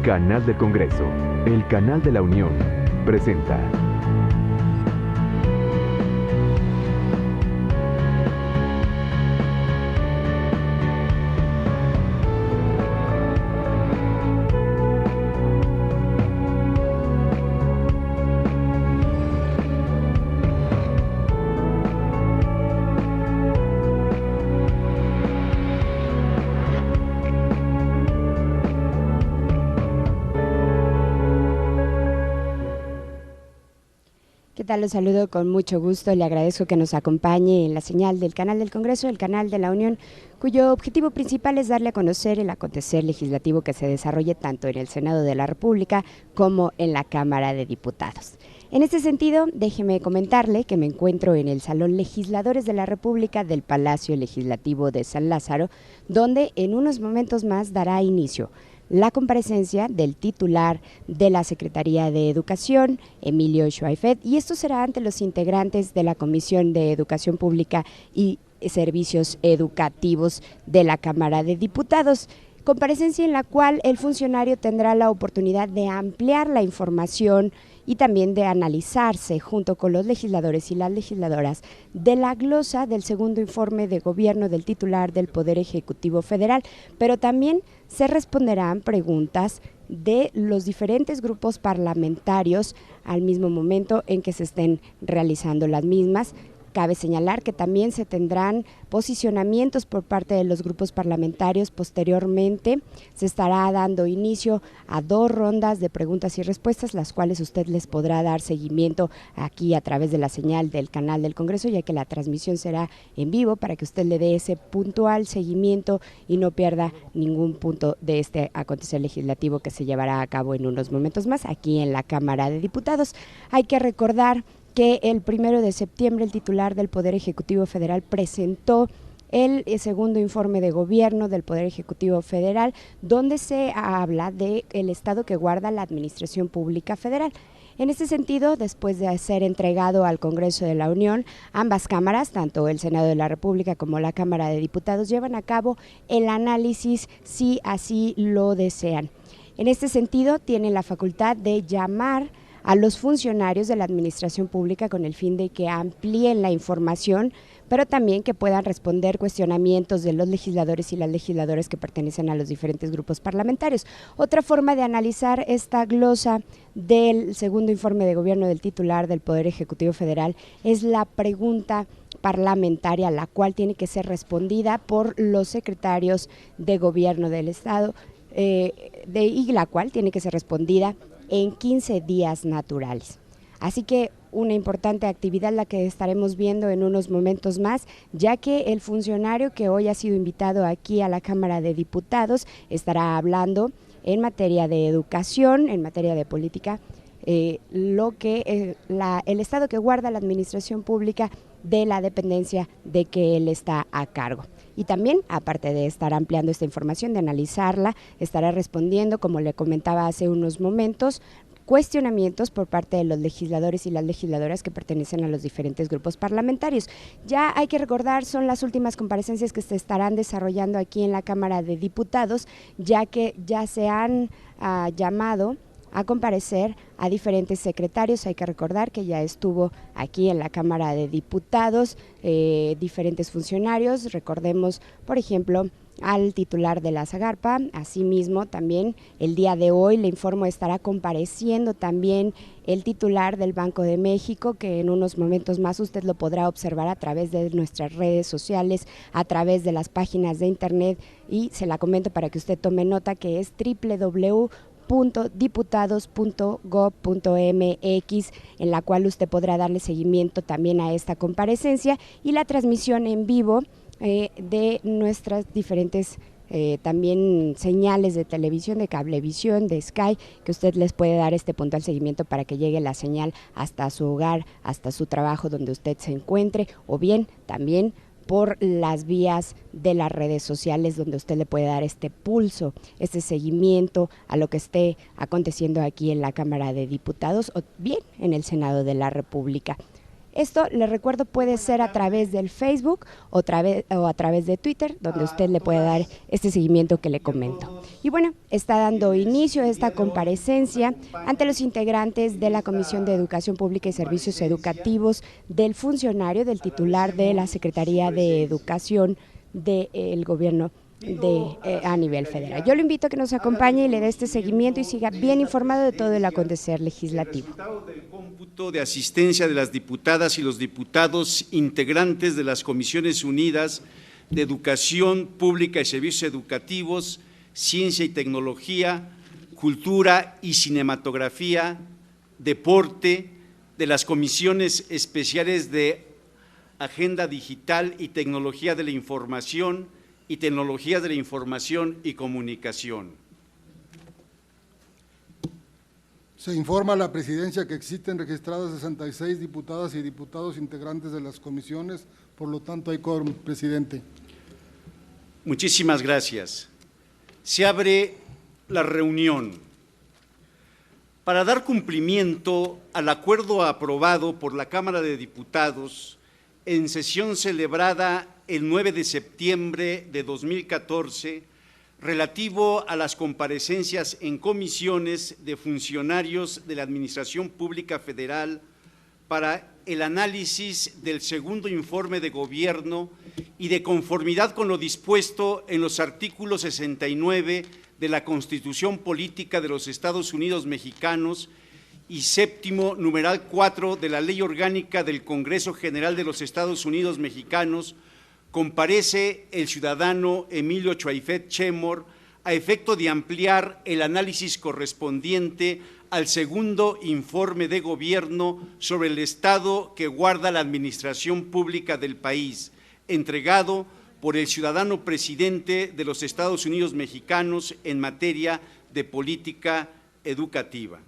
Canal del Congreso, el canal de la Unión, presenta. ¿Qué tal? Los saludo con mucho gusto. Le agradezco que nos acompañe en la señal del canal del Congreso, el canal de la Unión, cuyo objetivo principal es darle a conocer el acontecer legislativo que se desarrolle tanto en el Senado de la República como en la Cámara de Diputados. En este sentido, déjeme comentarle que me encuentro en el Salón Legisladores de la República del Palacio Legislativo de San Lázaro, donde en unos momentos más dará inicio la comparecencia del titular de la Secretaría de Educación, Emilio Schweifert, y esto será ante los integrantes de la Comisión de Educación Pública y Servicios Educativos de la Cámara de Diputados. Comparecencia en la cual el funcionario tendrá la oportunidad de ampliar la información y también de analizarse junto con los legisladores y las legisladoras de la glosa del segundo informe de gobierno del titular del Poder Ejecutivo Federal, pero también se responderán preguntas de los diferentes grupos parlamentarios al mismo momento en que se estén realizando las mismas. Cabe señalar que también se tendrán posicionamientos por parte de los grupos parlamentarios. Posteriormente se estará dando inicio a 2 rondas de preguntas y respuestas, las cuales usted les podrá dar seguimiento aquí a través de la señal del canal del Congreso, ya que la transmisión será en vivo para que usted le dé ese puntual seguimiento y no pierda ningún punto de este acontecer legislativo que se llevará a cabo en unos momentos más aquí en la Cámara de Diputados. Hay que recordar que el 1 de septiembre el titular del Poder Ejecutivo Federal presentó el segundo informe de gobierno del Poder Ejecutivo Federal, donde se habla del estado que guarda la Administración Pública Federal. En este sentido, después de ser entregado al Congreso de la Unión, ambas cámaras, tanto el Senado de la República como la Cámara de Diputados, llevan a cabo el análisis si así lo desean. En este sentido, tienen la facultad de llamar a los funcionarios de la administración pública con el fin de que amplíen la información, pero también que puedan responder cuestionamientos de los legisladores y las legisladoras que pertenecen a los diferentes grupos parlamentarios. Otra forma de analizar esta glosa del segundo informe de gobierno del titular del Poder Ejecutivo Federal es la pregunta parlamentaria, la cual tiene que ser respondida por los secretarios de gobierno del Estado y la cual tiene que ser respondida en 15 días naturales. Así que una importante actividad la que estaremos viendo en unos momentos más, ya que el funcionario que hoy ha sido invitado aquí a la Cámara de Diputados estará hablando en materia de educación, en materia de política, el estado que guarda la administración pública de la dependencia de que él está a cargo. Y también, aparte de estar ampliando esta información, de analizarla, estará respondiendo, como le comentaba hace unos momentos, cuestionamientos por parte de los legisladores y las legisladoras que pertenecen a los diferentes grupos parlamentarios. Ya hay que recordar, son las últimas comparecencias que se estarán desarrollando aquí en la Cámara de Diputados, ya que ya se han llamado a comparecer a diferentes secretarios. Hay que recordar que ya estuvo aquí en la Cámara de Diputados diferentes funcionarios, recordemos por ejemplo al titular de la Zagarpa. Asimismo también el día de hoy le informo estará compareciendo también el titular del Banco de México, que en unos momentos más usted lo podrá observar a través de nuestras redes sociales, a través de las páginas de internet, y se la comento para que usted tome nota, que es www.diputados.gov.mx, en la cual usted podrá darle seguimiento también a esta comparecencia y la transmisión en vivo de nuestras diferentes también señales de televisión, de cablevisión, de Sky, que usted les puede dar este puntual seguimiento para que llegue la señal hasta su hogar, hasta su trabajo, donde usted se encuentre, o bien también por las vías de las redes sociales, donde usted le puede dar este pulso, este seguimiento a lo que esté aconteciendo aquí en la Cámara de Diputados o bien en el Senado de la República. Esto, les recuerdo, puede ser a través del Facebook o a través de Twitter, donde usted le puede dar este seguimiento que le comento. Y bueno, está dando inicio a esta comparecencia ante los integrantes de la Comisión de Educación Pública y Servicios Educativos del funcionario, del titular de la Secretaría de Educación del Gobierno a nivel federal. Yo lo invito a que nos acompañe y le dé este seguimiento y siga bien informado de todo el acontecer legislativo. El resultado del cómputo de asistencia de las diputadas y los diputados integrantes de las Comisiones Unidas de Educación Pública y Servicios Educativos, Ciencia y Tecnología, Cultura y Cinematografía, Deporte, de las Comisiones Especiales de Agenda Digital y Tecnología de la Información y Tecnologías de la Información y Comunicación. Se informa a la Presidencia que existen registradas 66 diputadas y diputados integrantes de las comisiones, por lo tanto hay quórum, presidente. Muchísimas gracias. Se abre la reunión. Para dar cumplimiento al acuerdo aprobado por la Cámara de Diputados en sesión celebrada el 9 de septiembre de 2014, relativo a las comparecencias en comisiones de funcionarios de la Administración Pública Federal para el análisis del segundo informe de gobierno y de conformidad con lo dispuesto en los artículos 69 de la Constitución Política de los Estados Unidos Mexicanos y séptimo numeral 4 de la Ley Orgánica del Congreso General de los Estados Unidos Mexicanos, comparece el ciudadano Emilio Chuaifet Chemor a efecto de ampliar el análisis correspondiente al segundo informe de gobierno sobre el estado que guarda la administración pública del país, entregado por el ciudadano presidente de los Estados Unidos Mexicanos en materia de política educativa.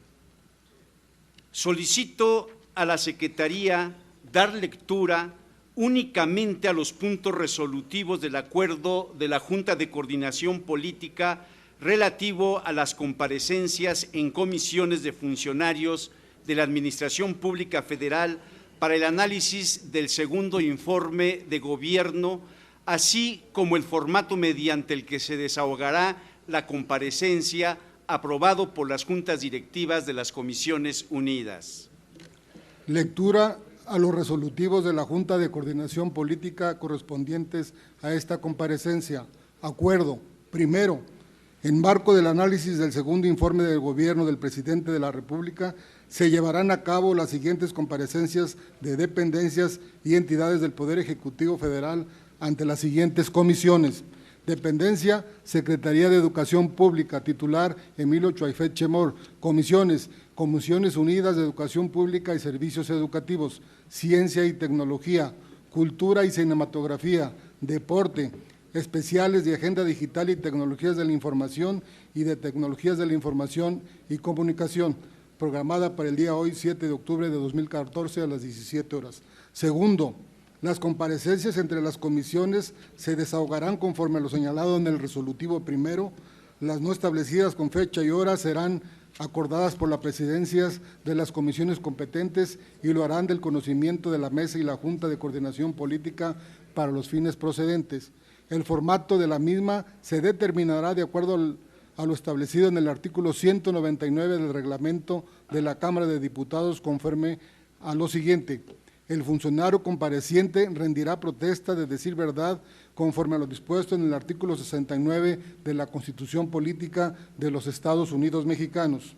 Solicito a la Secretaría dar lectura únicamente a los puntos resolutivos del acuerdo de la Junta de Coordinación Política relativo a las comparecencias en comisiones de funcionarios de la Administración Pública Federal para el análisis del segundo informe de gobierno, así como el formato mediante el que se desahogará la comparecencia aprobado por las juntas directivas de las Comisiones Unidas. Lectura a los resolutivos de la Junta de Coordinación Política correspondientes a esta comparecencia. Acuerdo. Primero, en marco del análisis del segundo informe del Gobierno del Presidente de la República, se llevarán a cabo las siguientes comparecencias de dependencias y entidades del Poder Ejecutivo Federal ante las siguientes comisiones. Dependencia, Secretaría de Educación Pública, titular Emilio Chuaifet Chemor. Comisiones, Comisiones Unidas de Educación Pública y Servicios Educativos, Ciencia y Tecnología, Cultura y Cinematografía, Deporte, Especiales de Agenda Digital y Tecnologías de la Información y de Tecnologías de la Información y Comunicación, programada para el día hoy, 7 de octubre de 2014 a las 17 horas. Segundo, las comparecencias entre las comisiones se desahogarán conforme a lo señalado en el resolutivo primero. Las no establecidas con fecha y hora serán acordadas por las presidencias de las comisiones competentes y lo harán del conocimiento de la Mesa y la Junta de Coordinación Política para los fines procedentes. El formato de la misma se determinará de acuerdo a lo establecido en el artículo 199 del reglamento de la Cámara de Diputados, conforme a lo siguiente. El funcionario compareciente rendirá protesta de decir verdad conforme a lo dispuesto en el artículo 69 de la Constitución Política de los Estados Unidos Mexicanos.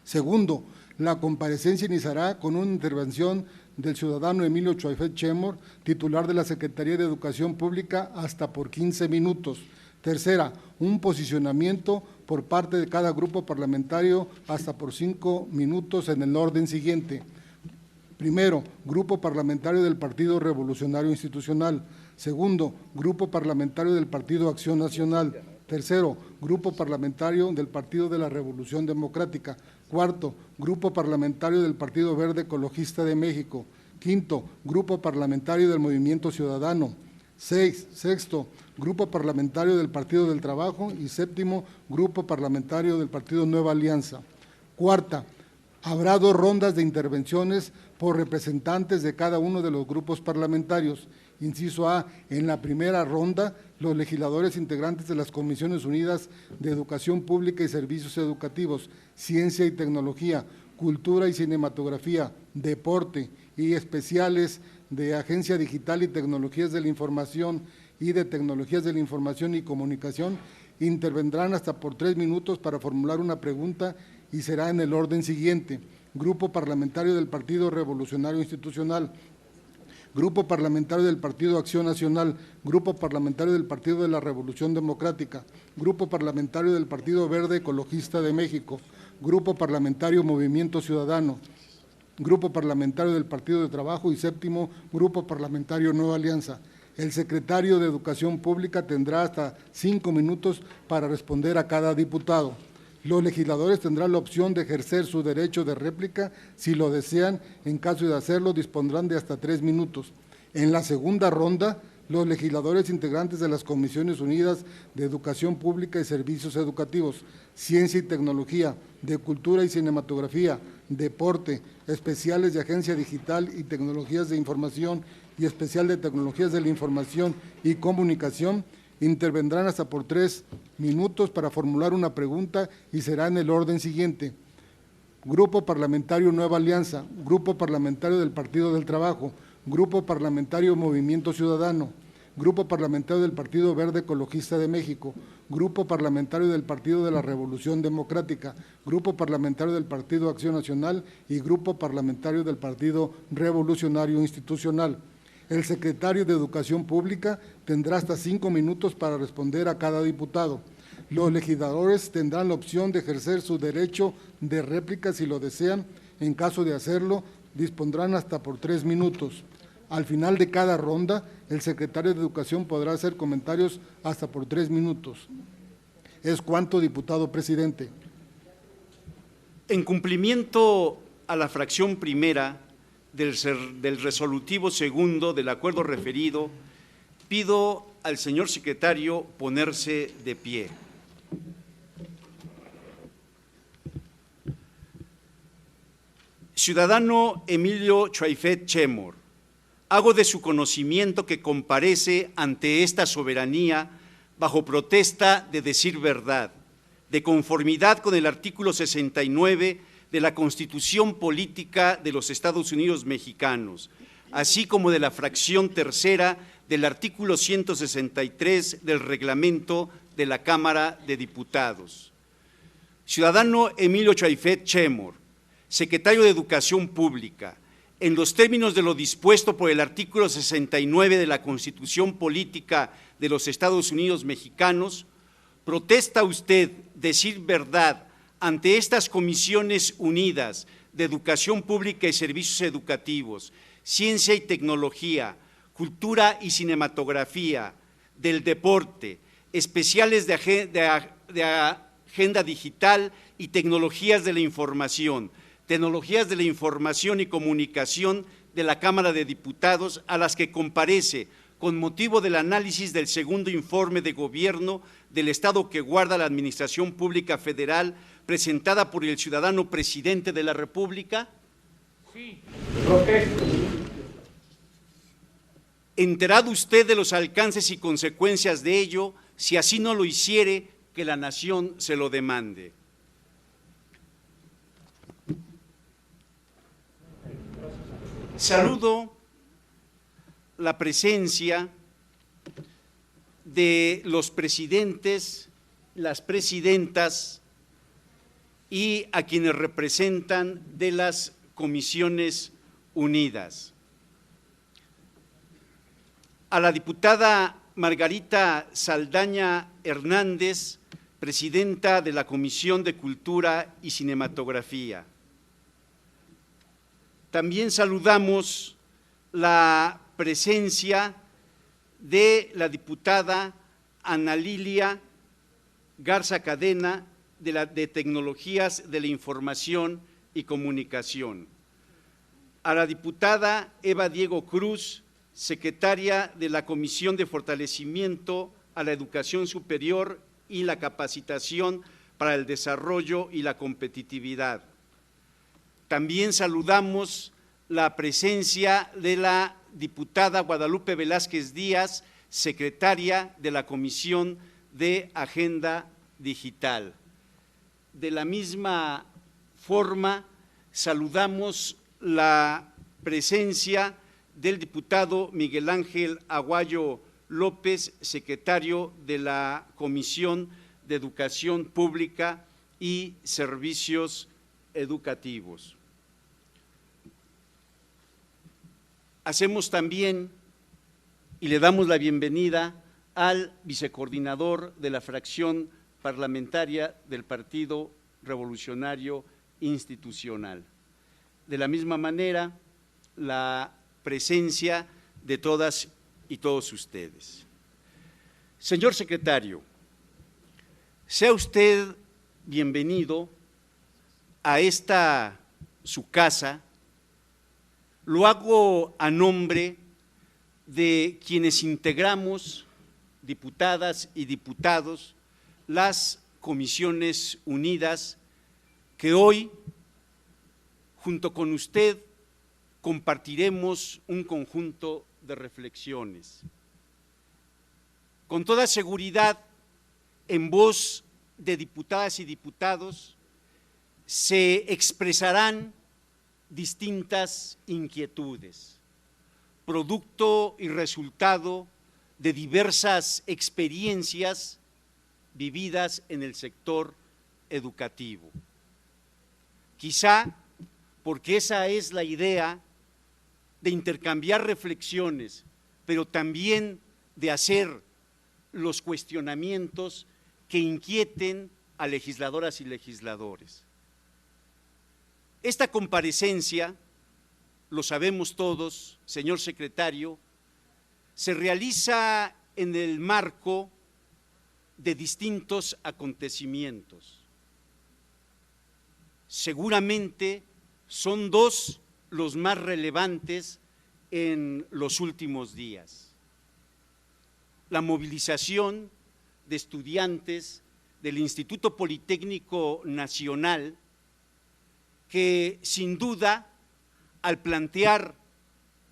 Segundo, la comparecencia iniciará con una intervención del ciudadano Emilio Chuaifet Chemor, titular de la Secretaría de Educación Pública, hasta por 15 minutos. Tercera, un posicionamiento por parte de cada grupo parlamentario hasta por 5 minutos en el orden siguiente. Primero, Grupo Parlamentario del Partido Revolucionario Institucional. Segundo, Grupo Parlamentario del Partido Acción Nacional. Tercero, Grupo Parlamentario del Partido de la Revolución Democrática. Cuarto, Grupo Parlamentario del Partido Verde Ecologista de México. Quinto, Grupo Parlamentario del Movimiento Ciudadano. Sexto, Grupo Parlamentario del Partido del Trabajo. Y séptimo, Grupo Parlamentario del Partido Nueva Alianza. Cuarta, Habrá 2 rondas de intervenciones por representantes de cada uno de los grupos parlamentarios. Inciso A, en la primera ronda, los legisladores integrantes de las Comisiones Unidas de Educación Pública y Servicios Educativos, Ciencia y Tecnología, Cultura y Cinematografía, Deporte y especiales de Agencia Digital y Tecnologías de la Información y de Tecnologías de la Información y Comunicación, intervendrán hasta por 3 minutos para formular una pregunta y será en el orden siguiente: Grupo Parlamentario del Partido Revolucionario Institucional, Grupo Parlamentario del Partido Acción Nacional, Grupo Parlamentario del Partido de la Revolución Democrática, Grupo Parlamentario del Partido Verde Ecologista de México, Grupo Parlamentario Movimiento Ciudadano, Grupo Parlamentario del Partido de Trabajo y 7º Grupo Parlamentario Nueva Alianza. El secretario de Educación Pública tendrá hasta 5 minutos para responder a cada diputado. Los legisladores tendrán la opción de ejercer su derecho de réplica si lo desean. En caso de hacerlo, dispondrán de hasta 3 minutos. En la segunda ronda, los legisladores integrantes de las Comisiones Unidas de Educación Pública y Servicios Educativos, Ciencia y Tecnología, de Cultura y Cinematografía, Deporte, especiales de Agencia Digital y Tecnologías de Información y especial de Tecnologías de la Información y Comunicación, intervendrán hasta por 3 minutos para formular una pregunta y será en el orden siguiente: Grupo Parlamentario Nueva Alianza, Grupo Parlamentario del Partido del Trabajo, Grupo Parlamentario Movimiento Ciudadano, Grupo Parlamentario del Partido Verde Ecologista de México, Grupo Parlamentario del Partido de la Revolución Democrática, Grupo Parlamentario del Partido Acción Nacional y Grupo Parlamentario del Partido Revolucionario Institucional. El secretario de Educación Pública tendrá hasta 5 minutos para responder a cada diputado. Los legisladores tendrán la opción de ejercer su derecho de réplica si lo desean. En caso de hacerlo, dispondrán hasta por 3 minutos. Al final de cada ronda, el secretario de Educación podrá hacer comentarios hasta por 3 minutos. Es cuanto, diputado presidente. En cumplimiento a la fracción primera del resolutivo segundo del acuerdo referido, pido al señor secretario ponerse de pie. Ciudadano Emilio Chaifet Chemor, hago de su conocimiento que comparece ante esta soberanía bajo protesta de decir verdad, de conformidad con el artículo 69 de la Constitución Política de los Estados Unidos Mexicanos, así como de la fracción tercera del artículo 163 del reglamento de la Cámara de Diputados. Ciudadano Emilio Chaifet Chemor, secretario de Educación Pública, en los términos de lo dispuesto por el artículo 69 de la Constitución Política de los Estados Unidos Mexicanos, ¿protesta usted decir verdad ante estas Comisiones Unidas de Educación Pública y Servicios Educativos, Ciencia y Tecnología, Cultura y Cinematografía, del Deporte, especiales de Agenda Digital y Tecnologías de la Información y Comunicación de la Cámara de Diputados, a las que comparece con motivo del análisis del segundo informe de gobierno del Estado que guarda la Administración Pública Federal, presentada por el ciudadano presidente de la República? Sí, protesto. Enterado usted de los alcances y consecuencias de ello, si así no lo hiciere, que la nación se lo demande. Saludo la presencia de los presidentes, las presidentas y a quienes representan de las Comisiones Unidas. A la diputada Margarita Saldaña Hernández, presidenta de la Comisión de Cultura y Cinematografía. También saludamos la presencia de la diputada Ana Lilia Garza Cadena, de Tecnologías de la Información y Comunicación. A la diputada Eva Diego Cruz, secretaria de la Comisión de Fortalecimiento a la Educación Superior y la Capacitación para el Desarrollo y la Competitividad. También saludamos la presencia de la diputada Guadalupe Velázquez Díaz, secretaria de la Comisión de Agenda Digital. De la misma forma, saludamos la presencia del diputado Miguel Ángel Aguayo López, secretario de la Comisión de Educación Pública y Servicios Educativos. Hacemos también y le damos la bienvenida al vicecoordinador de la fracción parlamentaria del Partido Revolucionario Institucional. De la misma manera, la presencia de todas y todos ustedes. Señor secretario, sea usted bienvenido a esta su casa. Lo hago a nombre de quienes integramos, diputadas y diputados, las Comisiones Unidas, que hoy, junto con usted, compartiremos un conjunto de reflexiones. Con toda seguridad, en voz de diputadas y diputados, se expresarán distintas inquietudes, producto y resultado de diversas experiencias vividas en el sector educativo. Quizá porque esa es la idea de intercambiar reflexiones, pero también de hacer los cuestionamientos que inquieten a legisladoras y legisladores. Esta comparecencia, lo sabemos todos, señor secretario, se realiza en el marco de distintos acontecimientos. Seguramente son dos los más relevantes en los últimos días. La movilización de estudiantes del Instituto Politécnico Nacional, que sin duda, al plantear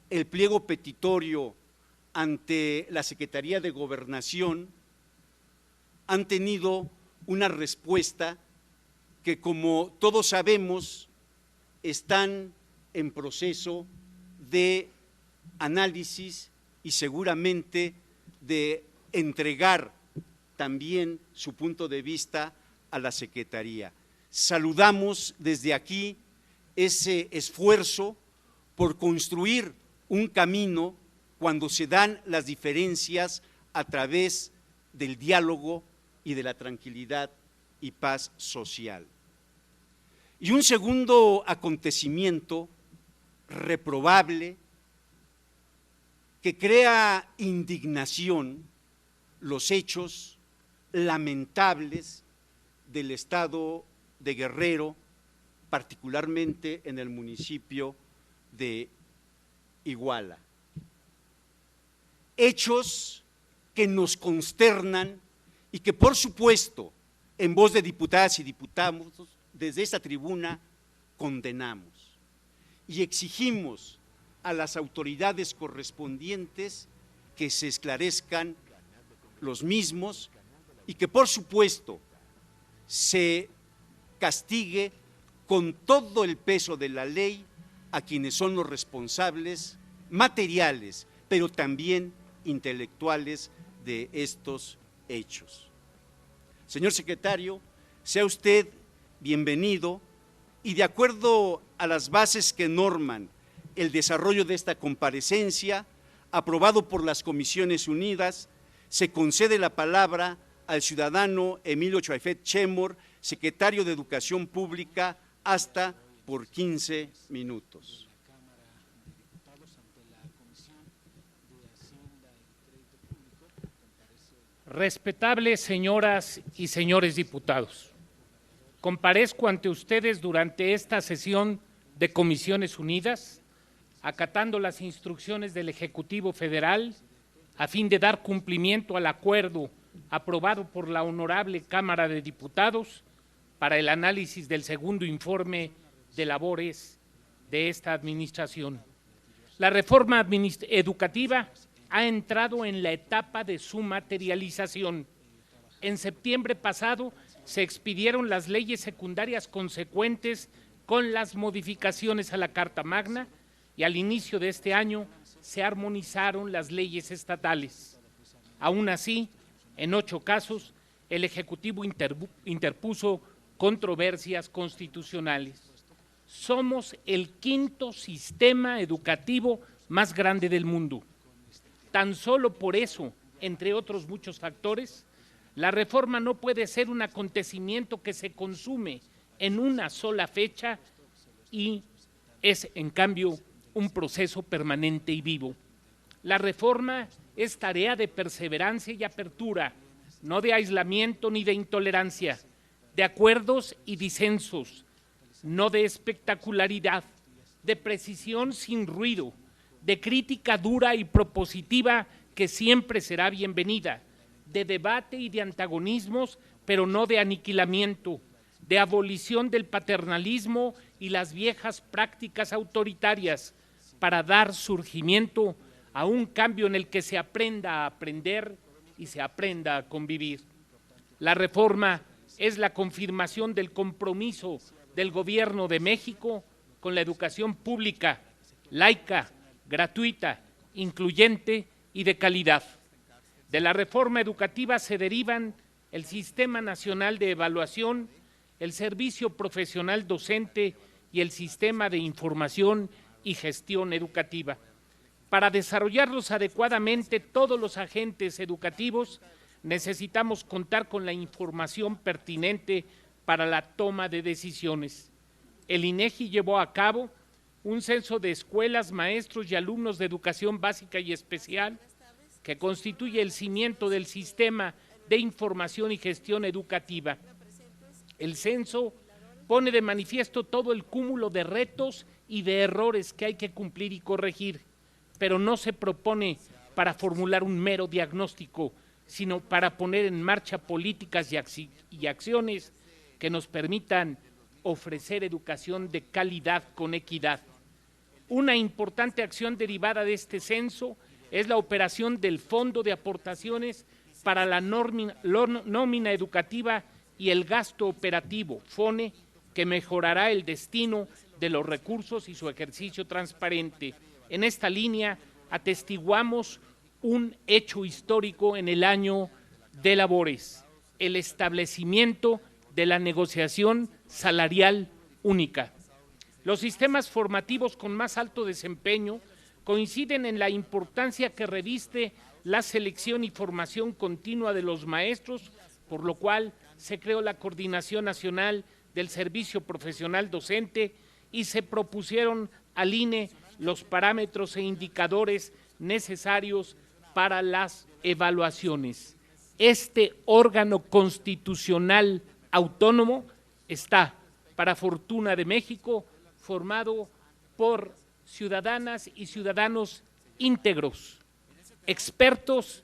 el pliego petitorio ante la Secretaría de Gobernación, han tenido una respuesta que, como todos sabemos, están en proceso de análisis y seguramente de entregar también su punto de vista a la Secretaría. Saludamos desde aquí ese esfuerzo por construir un camino cuando se dan las diferencias a través del diálogo y de la tranquilidad y paz social. Y un segundo acontecimiento reprobable que crea indignación, los hechos lamentables del estado de Guerrero, particularmente en el municipio de Iguala. Hechos que nos consternan y que, por supuesto, en voz de diputadas y diputados, desde esta tribuna condenamos y exigimos a las autoridades correspondientes que se esclarezcan los mismos y que, por supuesto, se castigue con todo el peso de la ley a quienes son los responsables materiales, pero también intelectuales de estos hechos. Señor secretario, sea usted bienvenido y, de acuerdo a las bases que norman el desarrollo de esta comparecencia, aprobado por las Comisiones Unidas, se concede la palabra al ciudadano Emilio Chaifet Chemor, secretario de Educación Pública, hasta por 15 minutos. Respetables señoras y señores diputados, comparezco ante ustedes durante esta sesión de Comisiones Unidas, acatando las instrucciones del Ejecutivo Federal a fin de dar cumplimiento al acuerdo aprobado por la Honorable Cámara de Diputados para el análisis del segundo informe de labores de esta administración. La reforma educativa ha entrado en la etapa de su materialización. En septiembre pasado se expidieron las leyes secundarias consecuentes con las modificaciones a la Carta Magna y al inicio de este año se armonizaron las leyes estatales. Aún así, en 8 casos, el Ejecutivo interpuso controversias constitucionales. Somos el 5º sistema educativo más grande del mundo. Tan solo por eso, entre otros muchos factores, la reforma no puede ser un acontecimiento que se consume en una sola fecha y es, en cambio, un proceso permanente y vivo. La reforma es tarea de perseverancia y apertura, no de aislamiento ni de intolerancia, de acuerdos y disensos, no de espectacularidad, de precisión sin ruido, de crítica dura y propositiva que siempre será bienvenida, de debate y de antagonismos, pero no de aniquilamiento, de abolición del paternalismo y las viejas prácticas autoritarias, para dar surgimiento a un cambio en el que se aprenda a aprender y se aprenda a convivir. La reforma es la confirmación del compromiso del Gobierno de México con la educación pública, laica, gratuita, incluyente y de calidad. De la reforma educativa se derivan el Sistema Nacional de Evaluación, el Servicio Profesional Docente y el Sistema de Información y Gestión Educativa. Para desarrollarlos adecuadamente, todos los agentes educativos necesitamos contar con la información pertinente para la toma de decisiones. El INEGI llevó a cabo un censo de escuelas, maestros y alumnos de educación básica y especial que constituye el cimiento del sistema de información y gestión educativa. El censo pone de manifiesto todo el cúmulo de retos y de errores que hay que cumplir y corregir, pero no se propone para formular un mero diagnóstico, sino para poner en marcha políticas y acciones que nos permitan ofrecer educación de calidad con equidad. Una importante acción derivada de este censo es la operación del Fondo de Aportaciones para la nómina educativa y el gasto operativo, FONE, que mejorará el destino de los recursos y su ejercicio transparente. En esta línea atestiguamos un hecho histórico en el año de labores, el establecimiento de la negociación salarial única. Los sistemas formativos con más alto desempeño coinciden en la importancia que reviste la selección y formación continua de los maestros, por lo cual se creó la Coordinación Nacional del Servicio Profesional Docente y se propusieron al INE los parámetros e indicadores necesarios para las evaluaciones. Este órgano constitucional autónomo está, para fortuna de México, formado por ciudadanas y ciudadanos íntegros, expertos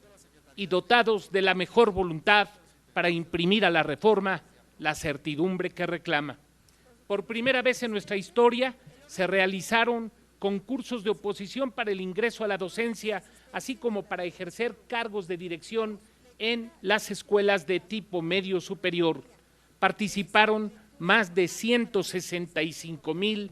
y dotados de la mejor voluntad para imprimir a la reforma la certidumbre que reclama. Por primera vez en nuestra historia se realizaron concursos de oposición para el ingreso a la docencia, así como para ejercer cargos de dirección en las escuelas de tipo medio superior. Participaron más de 165,000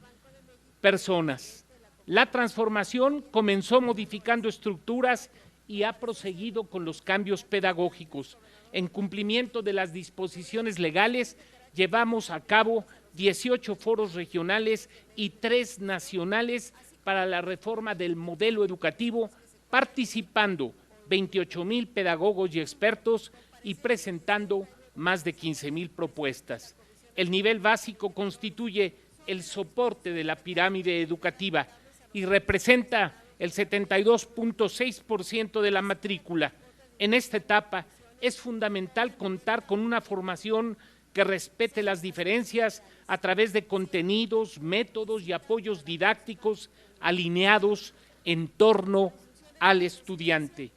personas. La transformación comenzó modificando estructuras y ha proseguido con los cambios pedagógicos. En cumplimiento de las disposiciones legales, llevamos a cabo 18 foros regionales y 3 nacionales para la reforma del modelo educativo, participando 28,000 pedagogos y expertos y presentando más de 15,000 propuestas. El nivel básico constituye el soporte de la pirámide educativa y representa el 72.6% de la matrícula. En esta etapa es fundamental contar con una formación que respete las diferencias a través de contenidos, métodos y apoyos didácticos alineados en torno al estudiante.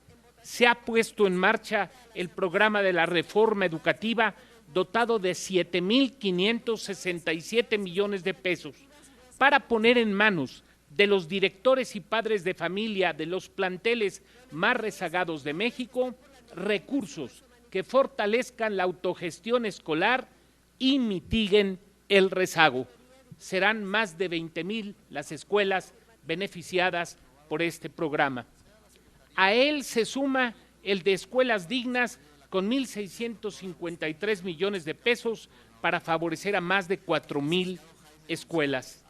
Se ha puesto en marcha el programa de la reforma educativa dotado de 7,567 millones de pesos, para poner en manos de los directores y padres de familia de los planteles más rezagados de México recursos que fortalezcan la autogestión escolar y mitiguen el rezago. Serán más de 20,000 las escuelas beneficiadas por este programa. A él se suma el de Escuelas Dignas con 1,653 millones de pesos para favorecer a más de 4,000 escuelas.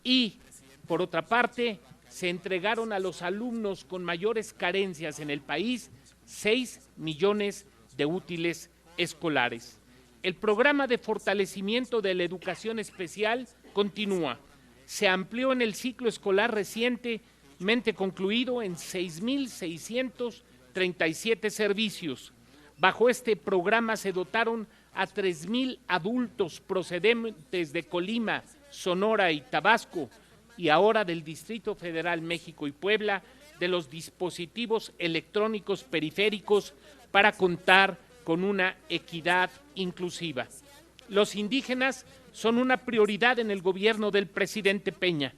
Y, por otra parte, se entregaron a los alumnos con mayores carencias en el país 6 millones de útiles escolares. El programa de fortalecimiento de la educación especial continúa. Se amplió en el ciclo escolar recientemente concluido en 6,637 servicios. Bajo este programa se dotaron a 3,000 adultos procedentes de Colima, Sonora y Tabasco, y ahora del Distrito Federal, México y Puebla, de los dispositivos electrónicos periféricos para contar con una equidad inclusiva. Los indígenas son una prioridad en el gobierno del presidente Peña.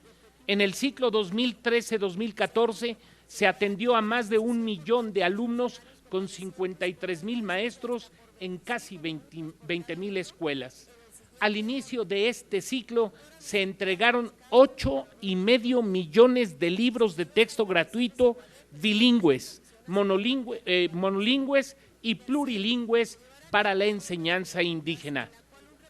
En el ciclo 2013-2014 se atendió a más de 1 millón de alumnos con 53,000 maestros en casi 20,000 escuelas. Al inicio de este ciclo se entregaron 8,5 millones de libros de texto gratuito bilingües, monolingües y plurilingües para la enseñanza indígena.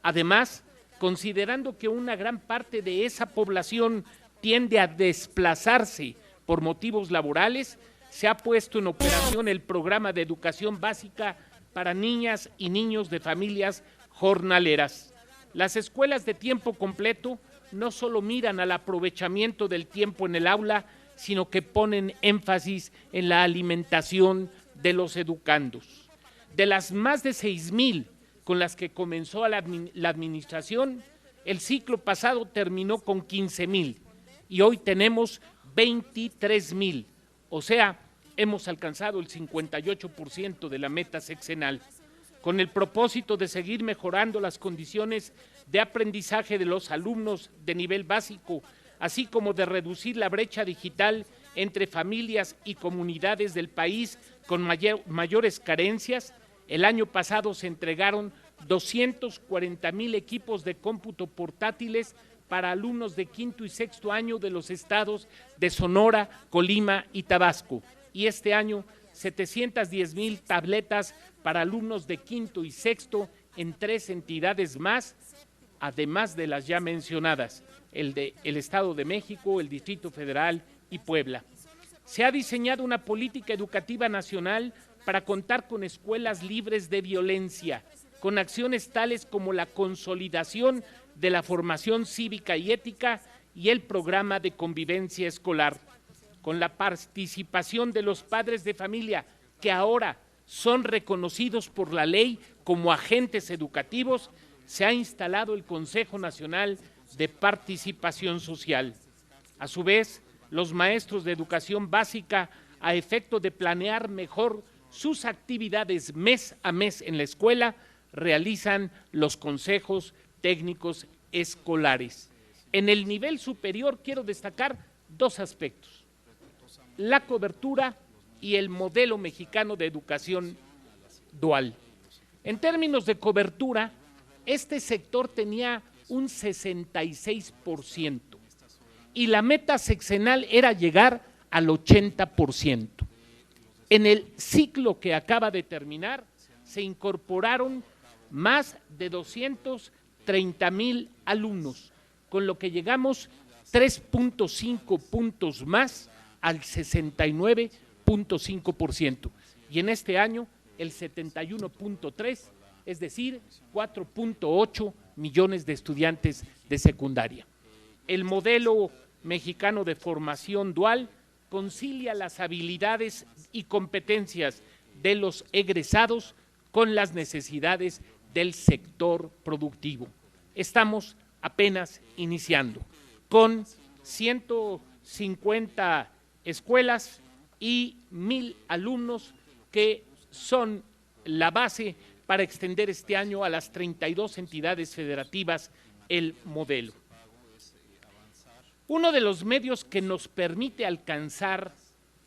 Además, considerando que una gran parte de esa población tiende a desplazarse por motivos laborales, se ha puesto en operación el programa de educación básica para niñas y niños de familias jornaleras. Las escuelas de tiempo completo no solo miran al aprovechamiento del tiempo en el aula, sino que ponen énfasis en la alimentación de los educandos. De las más de 6,000 con las que comenzó la administración, el ciclo pasado terminó con 15,000 y hoy tenemos 23,000, o sea, hemos alcanzado el 58% de la meta sexenal. Con el propósito de seguir mejorando las condiciones de aprendizaje de los alumnos de nivel básico, así como de reducir la brecha digital entre familias y comunidades del país con mayores carencias, el año pasado se entregaron 240,000 equipos de cómputo portátiles para alumnos de quinto y sexto año de los estados de Sonora, Colima y Tabasco. Y este año 710,000 tabletas para alumnos de quinto y sexto en 3 entidades más, además de las ya mencionadas, el Estado de México, el Distrito Federal y Puebla. Se ha diseñado una política educativa nacional para contar con escuelas libres de violencia, con acciones tales como la consolidación de la formación cívica y ética y el programa de convivencia escolar. Con la participación de los padres de familia, que ahora son reconocidos por la ley como agentes educativos, se ha instalado el Consejo Nacional de Participación Social. A su vez, los maestros de educación básica, a efecto de planear mejor sus actividades mes a mes en la escuela, realizan los consejos técnicos escolares. En el nivel superior quiero destacar 2 aspectos: la cobertura y el modelo mexicano de educación dual. En términos de cobertura, este sector tenía un 66% y la meta sexenal era llegar al 80%. En el ciclo que acaba de terminar, se incorporaron más de 230,000 alumnos, con lo que llegamos 3.5 puntos más al 69.5%. Y en este año, el 71.3%, es decir, 4.8 millones de estudiantes de secundaria. El modelo mexicano de formación dual concilia las habilidades y competencias de los egresados con las necesidades del sector productivo. Estamos apenas iniciando, con 150 escuelas y 1,000 alumnos que son la base para extender este año a las 32 entidades federativas el modelo. Uno de los medios que nos permite alcanzar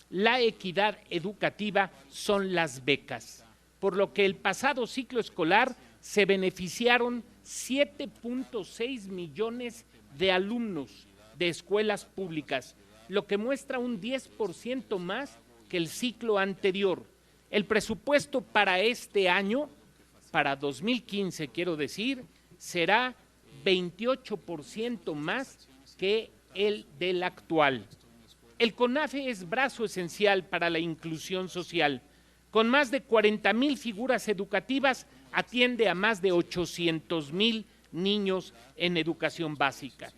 la equidad educativa son las becas, por lo que el pasado ciclo escolar se beneficiaron 7.6 millones de alumnos de escuelas públicas, lo que muestra un 10% más que el ciclo anterior. El presupuesto para este año, para 2015 quiero decir, será 28% más que el del actual. El CONAFE es brazo esencial para la inclusión social. Con más de 40,000 figuras educativas, atiende a más de 800,000 niños en educación básica.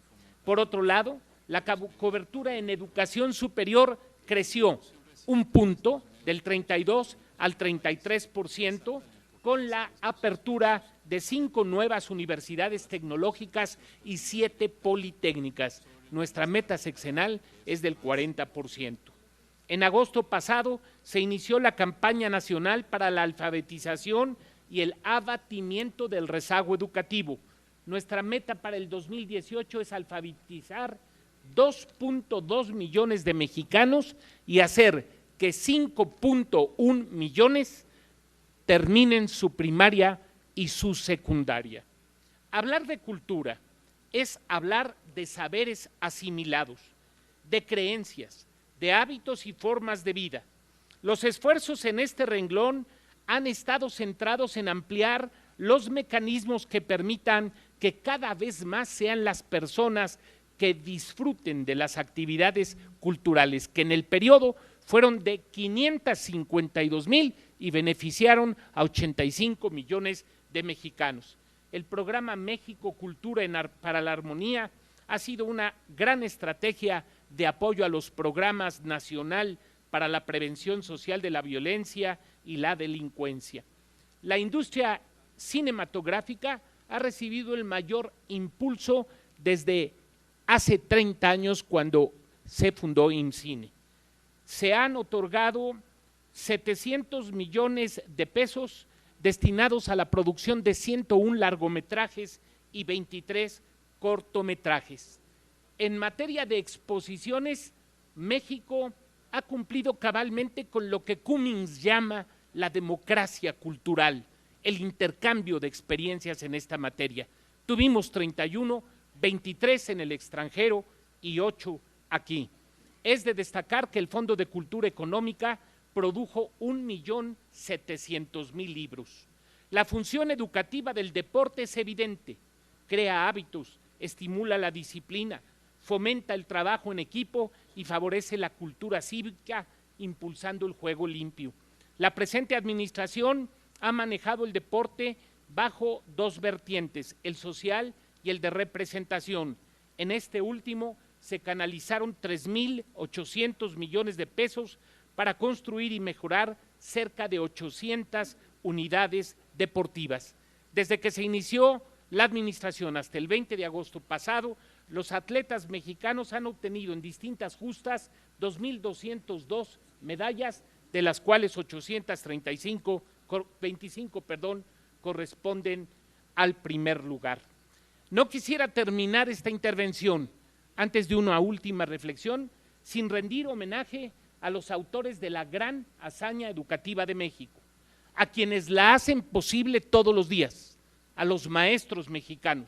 Por otro lado, la cobertura en educación superior creció un punto, del 32 al 33%, con la apertura de 5 nuevas universidades tecnológicas y 7 politécnicas. Nuestra meta sexenal es del 40%. En agosto pasado se inició la campaña nacional para la alfabetización y el abatimiento del rezago educativo. Nuestra meta para el 2018 es alfabetizar 2.2 millones de mexicanos y hacer que 5.1 millones terminen su primaria y su secundaria. Hablar de cultura es hablar de saberes asimilados, de creencias, de hábitos y formas de vida. Los esfuerzos en este renglón han estado centrados en ampliar los mecanismos que permitan que cada vez más sean las personas que disfruten de las actividades culturales, que en el periodo fueron de 552,000 y beneficiaron a 85 millones de mexicanos. El programa México Cultura para la Armonía ha sido una gran estrategia de apoyo a los programas nacional para la prevención social de la violencia y la delincuencia. La industria cinematográfica ha recibido el mayor impulso desde hace 30 años cuando se fundó IMCINE. Se han otorgado 700 millones de pesos destinados a la producción de 101 largometrajes y 23 cortometrajes. En materia de exposiciones, México ha cumplido cabalmente con lo que Cummings llama la democracia cultural, el intercambio de experiencias en esta materia. Tuvimos 31, 23 en el extranjero y 8 aquí. Es de destacar que el Fondo de Cultura Económica produjo 1.700.000 libros. La función educativa del deporte es evidente, crea hábitos, estimula la disciplina, fomenta el trabajo en equipo y favorece la cultura cívica, impulsando el juego limpio. La presente administración ha manejado el deporte bajo dos vertientes, el social y el de representación. En este último se canalizaron 3.800 millones de pesos para construir y mejorar cerca de 800 unidades deportivas. Desde que se inició la administración hasta el 20 de agosto pasado, los atletas mexicanos han obtenido en distintas justas 2.202 medallas, de las cuales 25 corresponden al primer lugar. No quisiera terminar esta intervención antes de una última reflexión sin rendir homenaje a los autores de la gran hazaña educativa de México, a quienes la hacen posible todos los días, a los maestros mexicanos.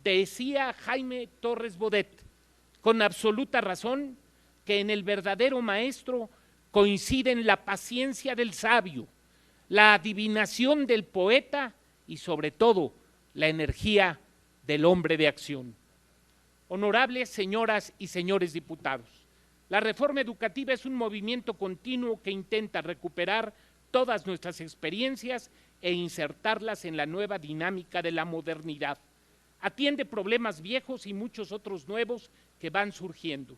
Decía Jaime Torres Bodet, con absoluta razón, que en el verdadero maestro coinciden la paciencia del sabio, la adivinación del poeta y sobre todo la energía del hombre de acción. Honorables señoras y señores diputados, la reforma educativa es un movimiento continuo que intenta recuperar todas nuestras experiencias e insertarlas en la nueva dinámica de la modernidad. Atiende problemas viejos y muchos otros nuevos que van surgiendo.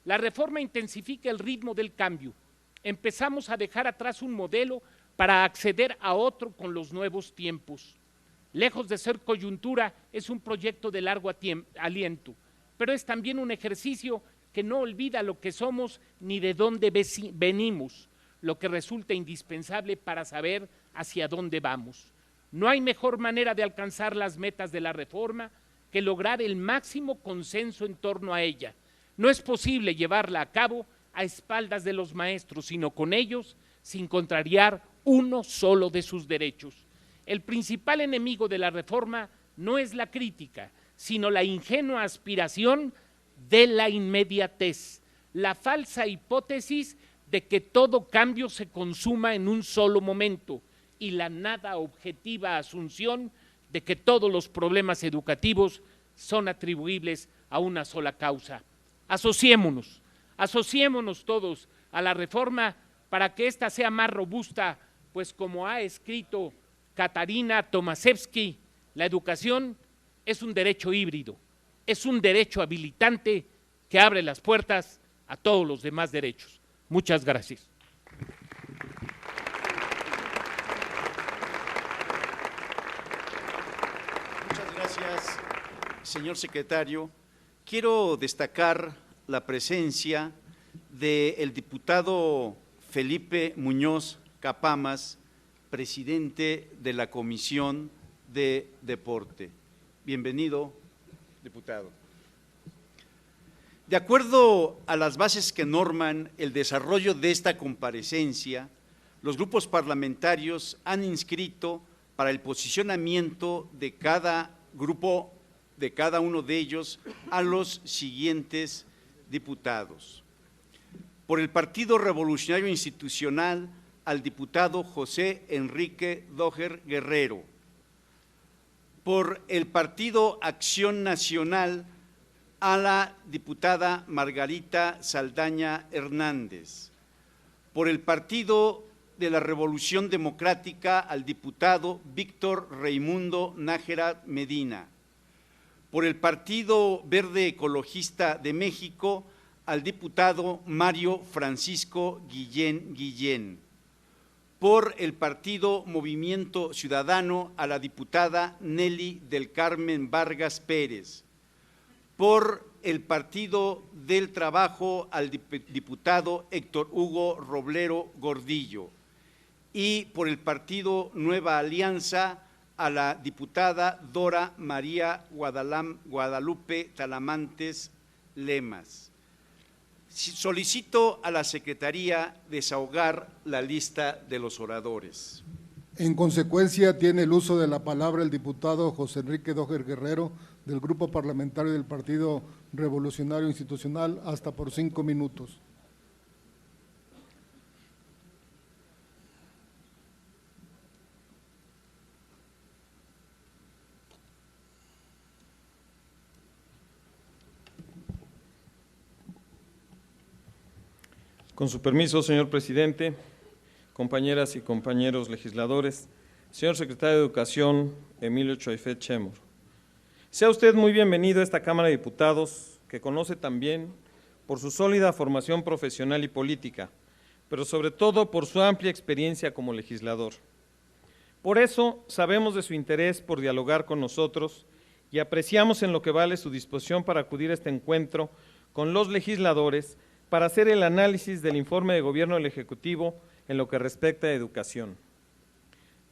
La reforma intensifica el ritmo del cambio. Empezamos a dejar atrás un modelo para acceder a otro con los nuevos tiempos. Lejos de ser coyuntura, es un proyecto de largo aliento, pero es también un ejercicio que no olvida lo que somos ni de dónde venimos, lo que resulta indispensable para saber hacia dónde vamos. No hay mejor manera de alcanzar las metas de la reforma que lograr el máximo consenso en torno a ella. No es posible llevarla a cabo a espaldas de los maestros, sino con ellos, sin contrariar uno solo de sus derechos. El principal enemigo de la reforma no es la crítica, sino la ingenua aspiración de la inmediatez, la falsa hipótesis de que todo cambio se consuma en un solo momento y la nada objetiva asunción de que todos los problemas educativos son atribuibles a una sola causa. Asociémonos todos a la reforma para que ésta sea más robusta, pues como ha escrito Katarina Tomaszewski, la educación es un derecho híbrido, es un derecho habilitante que abre las puertas a todos los demás derechos. Muchas gracias. Muchas gracias, señor secretario. Quiero destacar la presencia del diputado Felipe Muñoz Capamas, presidente de la Comisión de Deporte. Bienvenido, diputado. De acuerdo a las bases que norman el desarrollo de esta comparecencia, los grupos parlamentarios han inscrito para el posicionamiento de cada grupo, de cada uno de ellos, a los siguientes diputados. Por el Partido Revolucionario Institucional, al diputado José Enrique Doher Guerrero. Por el Partido Acción Nacional, a la diputada Margarita Saldaña Hernández. Por el Partido de la Revolución Democrática, al diputado Víctor Raimundo Nájera Medina. Por el Partido Verde Ecologista de México, al diputado Mario Francisco Guillén. Por el Partido Movimiento Ciudadano, a la diputada Nelly del Carmen Vargas Pérez. Por el Partido del Trabajo, al diputado Héctor Hugo Roblero Gordillo. Y por el Partido Nueva Alianza, a la diputada Dora María Guadalupe Talamantes Lemas. Solicito a la Secretaría desahogar la lista de los oradores. En consecuencia, tiene el uso de la palabra el diputado José Enrique Doher Guerrero, del Grupo Parlamentario del Partido Revolucionario Institucional, hasta por 5 minutos. Con su permiso, señor presidente, compañeras y compañeros legisladores, señor secretario de Educación, Emilio Choifet Chemur. Sea usted muy bienvenido a esta Cámara de Diputados, que conoce también por su sólida formación profesional y política, pero sobre todo por su amplia experiencia como legislador. Por eso sabemos de su interés por dialogar con nosotros y apreciamos en lo que vale su disposición para acudir a este encuentro con los legisladores para hacer el análisis del informe de gobierno del Ejecutivo en lo que respecta a educación.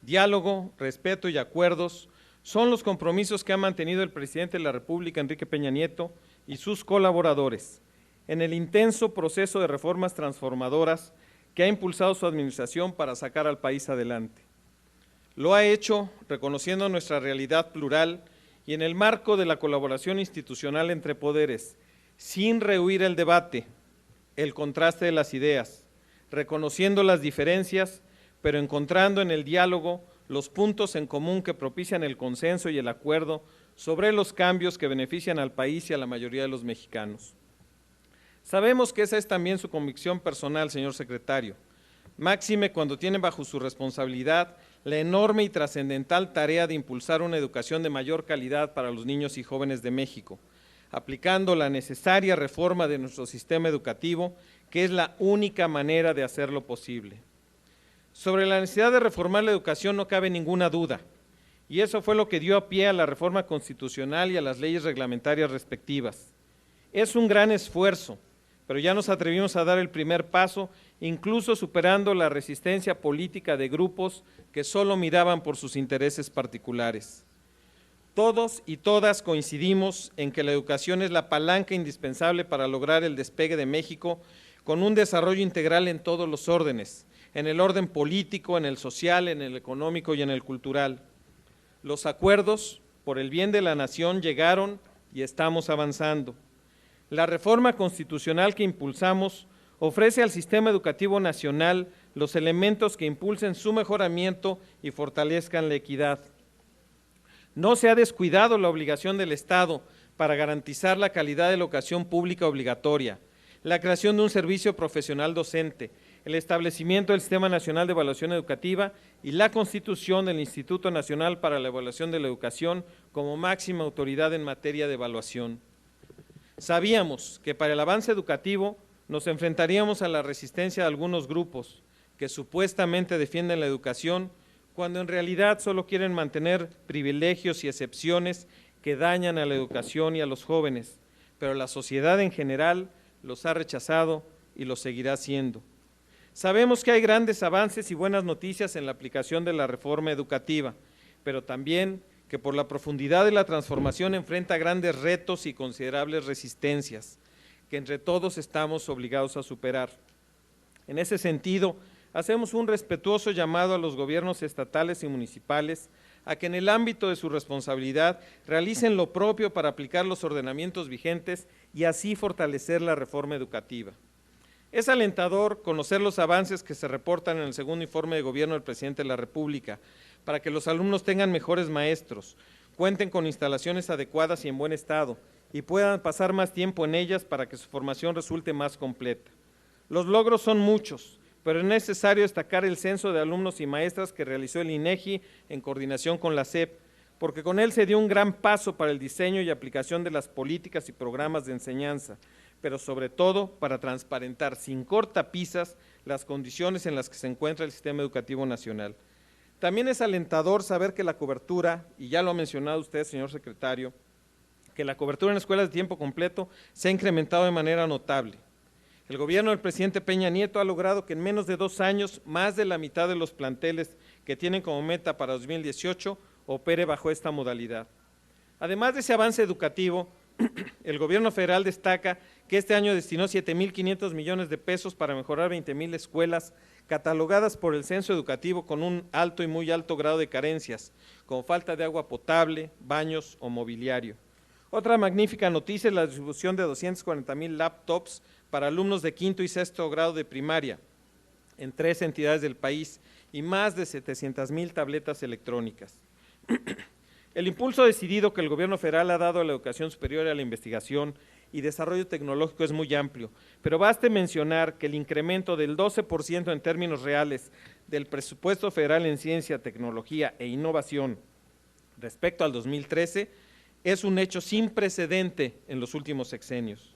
Diálogo, respeto y acuerdos son los compromisos que ha mantenido el presidente de la República, Enrique Peña Nieto, y sus colaboradores en el intenso proceso de reformas transformadoras que ha impulsado su administración para sacar al país adelante. Lo ha hecho reconociendo nuestra realidad plural y en el marco de la colaboración institucional entre poderes, sin rehuir el debate, el contraste de las ideas, reconociendo las diferencias, pero encontrando en el diálogo los puntos en común que propician el consenso y el acuerdo sobre los cambios que benefician al país y a la mayoría de los mexicanos. Sabemos que esa es también su convicción personal, señor secretario, máxime cuando tiene bajo su responsabilidad la enorme y trascendental tarea de impulsar una educación de mayor calidad para los niños y jóvenes de México, aplicando la necesaria reforma de nuestro sistema educativo, que es la única manera de hacerlo posible. Sobre la necesidad de reformar la educación no cabe ninguna duda, y eso fue lo que dio pie a la reforma constitucional y a las leyes reglamentarias respectivas. Es un gran esfuerzo, pero ya nos atrevimos a dar el primer paso, incluso superando la resistencia política de grupos que solo miraban por sus intereses particulares. Todos y todas coincidimos en que la educación es la palanca indispensable para lograr el despegue de México con un desarrollo integral en todos los órdenes, en el orden político, en el social, en el económico y en el cultural. Los acuerdos por el bien de la nación llegaron y estamos avanzando. La reforma constitucional que impulsamos ofrece al sistema educativo nacional los elementos que impulsen su mejoramiento y fortalezcan la equidad. No se ha descuidado la obligación del Estado para garantizar la calidad de la educación pública obligatoria, la creación de un servicio profesional docente, el establecimiento del Sistema Nacional de Evaluación Educativa y la constitución del Instituto Nacional para la Evaluación de la Educación como máxima autoridad en materia de evaluación. Sabíamos que para el avance educativo nos enfrentaríamos a la resistencia de algunos grupos que supuestamente defienden la educación cuando en realidad solo quieren mantener privilegios y excepciones que dañan a la educación y a los jóvenes, pero la sociedad en general los ha rechazado y lo seguirá haciendo. Sabemos que hay grandes avances y buenas noticias en la aplicación de la reforma educativa, pero también que por la profundidad de la transformación enfrenta grandes retos y considerables resistencias, que entre todos estamos obligados a superar. En ese sentido, hacemos un respetuoso llamado a los gobiernos estatales y municipales a que en el ámbito de su responsabilidad realicen lo propio para aplicar los ordenamientos vigentes y así fortalecer la reforma educativa. Es alentador conocer los avances que se reportan en el segundo informe de gobierno del presidente de la República para que los alumnos tengan mejores maestros, cuenten con instalaciones adecuadas y en buen estado y puedan pasar más tiempo en ellas para que su formación resulte más completa. Los logros son muchos, pero es necesario destacar el censo de alumnos y maestras que realizó el INEGI en coordinación con la SEP, porque con él se dio un gran paso para el diseño y aplicación de las políticas y programas de enseñanza, pero sobre todo para transparentar sin cortapisas las condiciones en las que se encuentra el sistema educativo nacional. También es alentador saber que la cobertura, y ya lo ha mencionado usted, señor secretario, que la cobertura en escuelas de tiempo completo se ha incrementado de manera notable. El gobierno del presidente Peña Nieto ha logrado que en menos de 2 años más de la mitad de los planteles que tienen como meta para 2018 opere bajo esta modalidad. Además de ese avance educativo, el gobierno federal destaca que este año destinó 7.500 millones de pesos para mejorar 20,000 escuelas catalogadas por el censo educativo con un alto y muy alto grado de carencias, como falta de agua potable, baños o mobiliario. Otra magnífica noticia es la distribución de 240,000 laptops para alumnos de 5º y 6º grado de primaria en 3 entidades del país y más de 700,000 tabletas electrónicas. El impulso decidido que el gobierno federal ha dado a la educación superior y a la investigación y desarrollo tecnológico es muy amplio, pero baste mencionar que el incremento del 12% en términos reales del presupuesto federal en ciencia, tecnología e innovación respecto al 2013 es un hecho sin precedente en los últimos sexenios.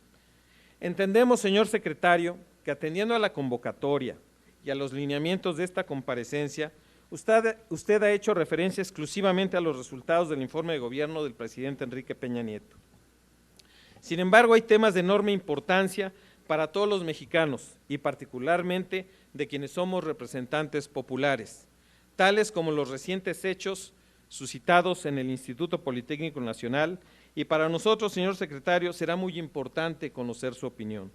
Entendemos, señor secretario, que atendiendo a la convocatoria y a los lineamientos de esta comparecencia, usted ha hecho referencia exclusivamente a los resultados del informe de gobierno del presidente Enrique Peña Nieto. Sin embargo, hay temas de enorme importancia para todos los mexicanos y particularmente de quienes somos representantes populares, tales como los recientes hechos suscitados en el Instituto Politécnico Nacional, y para nosotros, señor secretario, será muy importante conocer su opinión.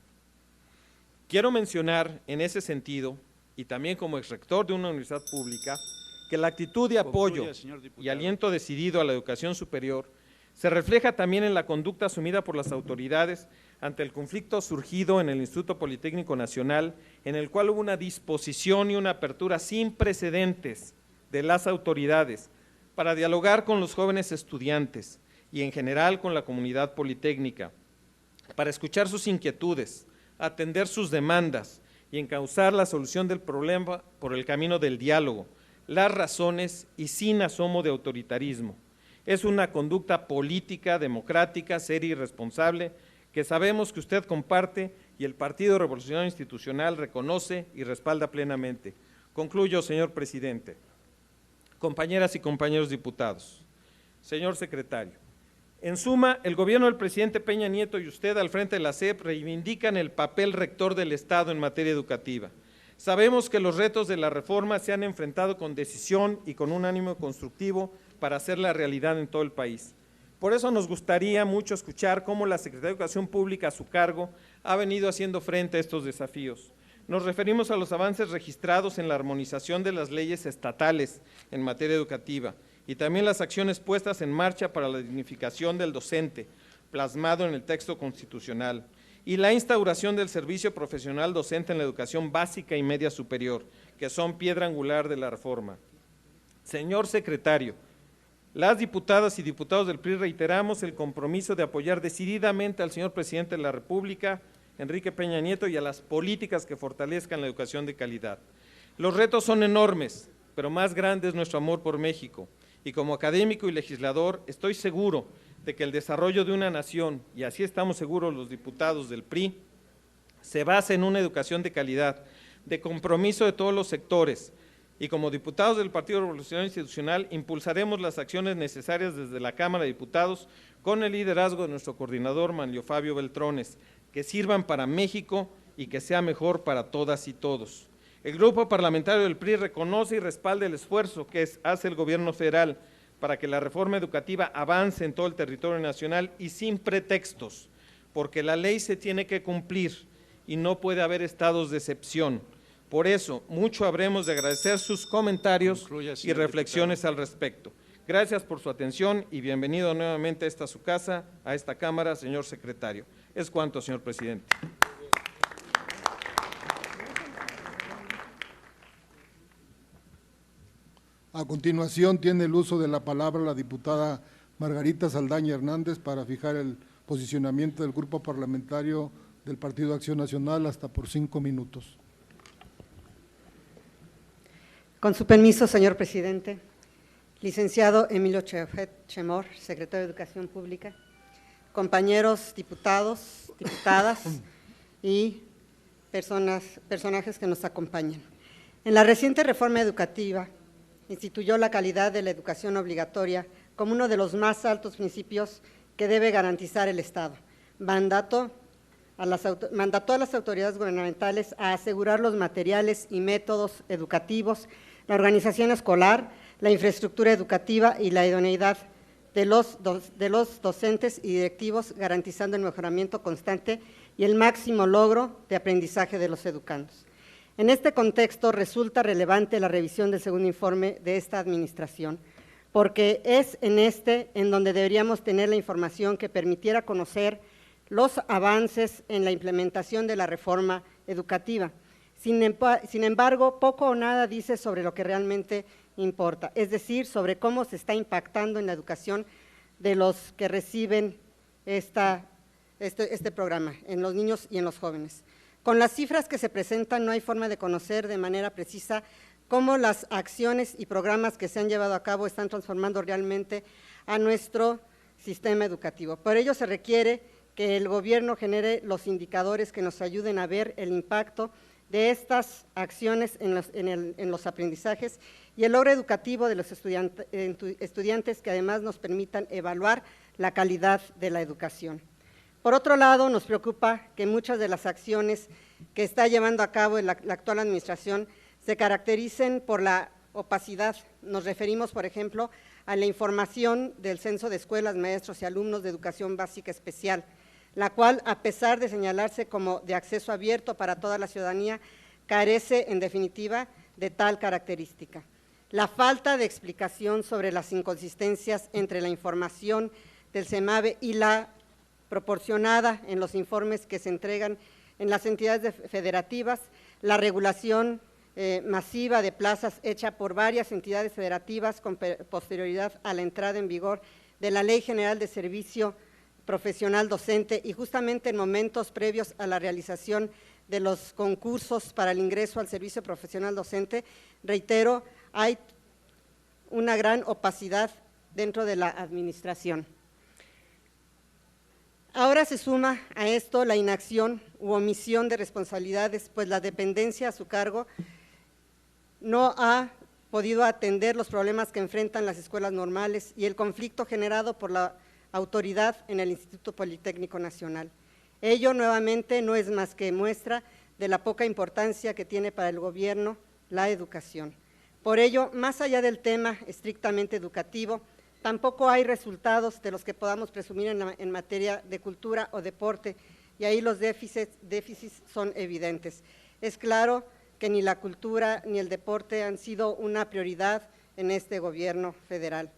Quiero mencionar en ese sentido, y también como exrector de una universidad pública, que la actitud de apoyo y aliento decidido a la educación superior se refleja también en la conducta asumida por las autoridades ante el conflicto surgido en el Instituto Politécnico Nacional, en el cual hubo una disposición y una apertura sin precedentes de las autoridades para dialogar con los jóvenes estudiantes y en general con la comunidad politécnica, para escuchar sus inquietudes, atender sus demandas y encauzar la solución del problema por el camino del diálogo, las razones y sin asomo de autoritarismo. Es una conducta política, democrática, seria y responsable que sabemos que usted comparte y el Partido Revolucionario Institucional reconoce y respalda plenamente. Concluyo, señor presidente. Compañeras y compañeros diputados, señor secretario, en suma, el gobierno del presidente Peña Nieto y usted al frente de la SEP reivindican el papel rector del Estado en materia educativa. Sabemos que los retos de la reforma se han enfrentado con decisión y con un ánimo constructivo para hacerla realidad en todo el país. Por eso nos gustaría mucho escuchar cómo la Secretaría de Educación Pública a su cargo ha venido haciendo frente a estos desafíos. Nos referimos a los avances registrados en la armonización de las leyes estatales en materia educativa y también las acciones puestas en marcha para la dignificación del docente, plasmado en el texto constitucional, y la instauración del servicio profesional docente en la educación básica y media superior, que son piedra angular de la reforma. Señor secretario, las diputadas y diputados del PRI reiteramos el compromiso de apoyar decididamente al señor presidente de la República, Enrique Peña Nieto, y a las políticas que fortalezcan la educación de calidad. Los retos son enormes, pero más grande es nuestro amor por México, y como académico y legislador estoy seguro de que el desarrollo de una nación, y así estamos seguros los diputados del PRI, se basa en una educación de calidad, de compromiso de todos los sectores, y como diputados del Partido Revolucionario Institucional impulsaremos las acciones necesarias desde la Cámara de Diputados con el liderazgo de nuestro coordinador Manlio Fabio Beltrones, que sirvan para México y que sea mejor para todas y todos. El Grupo Parlamentario del PRI reconoce y respalda el esfuerzo que hace el Gobierno federal para que la reforma educativa avance en todo el territorio nacional y sin pretextos, porque la ley se tiene que cumplir y no puede haber estados de excepción. Por eso, mucho habremos de agradecer sus comentarios y reflexiones al respecto. Gracias por su atención y bienvenido nuevamente a esta su casa, a esta Cámara, señor secretario. Es cuanto, señor presidente. A continuación tiene el uso de la palabra la diputada Margarita Saldaña Hernández para fijar el posicionamiento del Grupo Parlamentario del Partido Acción Nacional hasta por 5 minutos. Con su permiso, señor presidente, licenciado Emilio Chemor, secretario de Educación Pública, compañeros diputados, diputadas y personajes que nos acompañan. En la reciente reforma educativa, instituyó la calidad de la educación obligatoria como uno de los más altos principios que debe garantizar el Estado. Mandató a las autoridades gubernamentales a asegurar los materiales y métodos educativos, la organización escolar, la infraestructura educativa y la idoneidad de los docentes y directivos, garantizando el mejoramiento constante y el máximo logro de aprendizaje de los educandos. En este contexto resulta relevante la revisión del segundo informe de esta administración, porque es en donde deberíamos tener la información que permitiera conocer los avances en la implementación de la reforma educativa. Sin embargo, poco o nada dice sobre lo que realmente importa, es decir, sobre cómo se está impactando en la educación de los que reciben este programa, en los niños y en los jóvenes. Con las cifras que se presentan no hay forma de conocer de manera precisa cómo las acciones y programas que se han llevado a cabo están transformando realmente a nuestro sistema educativo. Por ello se requiere que el gobierno genere los indicadores que nos ayuden a ver el impacto de estas acciones en los aprendizajes y el logro educativo de los estudiantes que además nos permitan evaluar la calidad de la educación. Por otro lado, nos preocupa que muchas de las acciones que está llevando a cabo la actual administración se caractericen por la opacidad. Nos referimos, por ejemplo, a la información del censo de escuelas, maestros y alumnos de educación básica especial, la cual, a pesar de señalarse como de acceso abierto para toda la ciudadanía, carece, en definitiva, de tal característica. La falta de explicación sobre las inconsistencias entre la información del CEMAVE y la proporcionada en los informes que se entregan en las entidades federativas, la regulación masiva de plazas hecha por varias entidades federativas con posterioridad a la entrada en vigor de la Ley General de Servicio Profesional Docente y justamente en momentos previos a la realización de los concursos para el ingreso al servicio profesional docente, reitero, hay una gran opacidad dentro de la administración. Ahora se suma a esto la inacción u omisión de responsabilidades, pues la dependencia a su cargo no ha podido atender los problemas que enfrentan las escuelas normales y el conflicto generado por la autoridad en el Instituto Politécnico Nacional. Ello nuevamente no es más que muestra de la poca importancia que tiene para el gobierno la educación. Por ello, más allá del tema estrictamente educativo, tampoco hay resultados de los que podamos presumir en materia de cultura o deporte, y ahí los déficits son evidentes. Es claro que ni la cultura ni el deporte han sido una prioridad en este gobierno federal.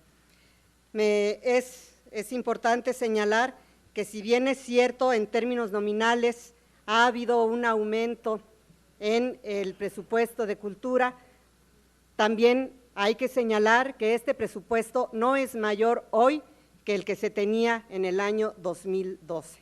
Es importante señalar que si bien es cierto en términos nominales ha habido un aumento en el presupuesto de cultura, también hay que señalar que este presupuesto no es mayor hoy que el que se tenía en el año 2012.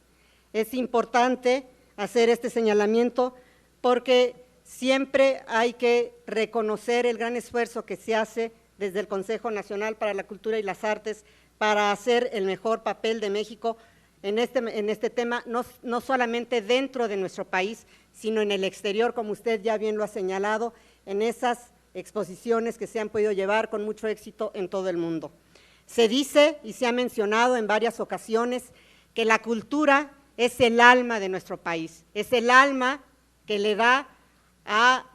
Es importante hacer este señalamiento porque siempre hay que reconocer el gran esfuerzo que se hace desde el Consejo Nacional para la Cultura y las Artes para hacer el mejor papel de México en este tema, no solamente dentro de nuestro país, sino en el exterior, como usted ya bien lo ha señalado, en esas exposiciones que se han podido llevar con mucho éxito en todo el mundo. Se dice y se ha mencionado en varias ocasiones que la cultura es el alma de nuestro país, es el alma que le da a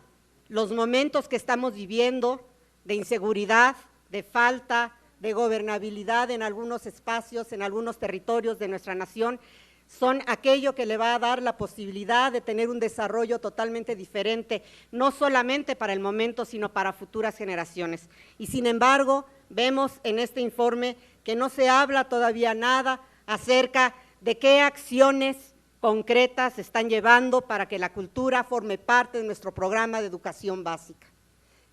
los momentos que estamos viviendo de inseguridad, de falta de gobernabilidad en algunos espacios, en algunos territorios de nuestra nación, son aquello que le va a dar la posibilidad de tener un desarrollo totalmente diferente, no solamente para el momento, sino para futuras generaciones. Y sin embargo, vemos en este informe que no se habla todavía nada acerca de qué acciones concretas se están llevando para que la cultura forme parte de nuestro programa de educación básica.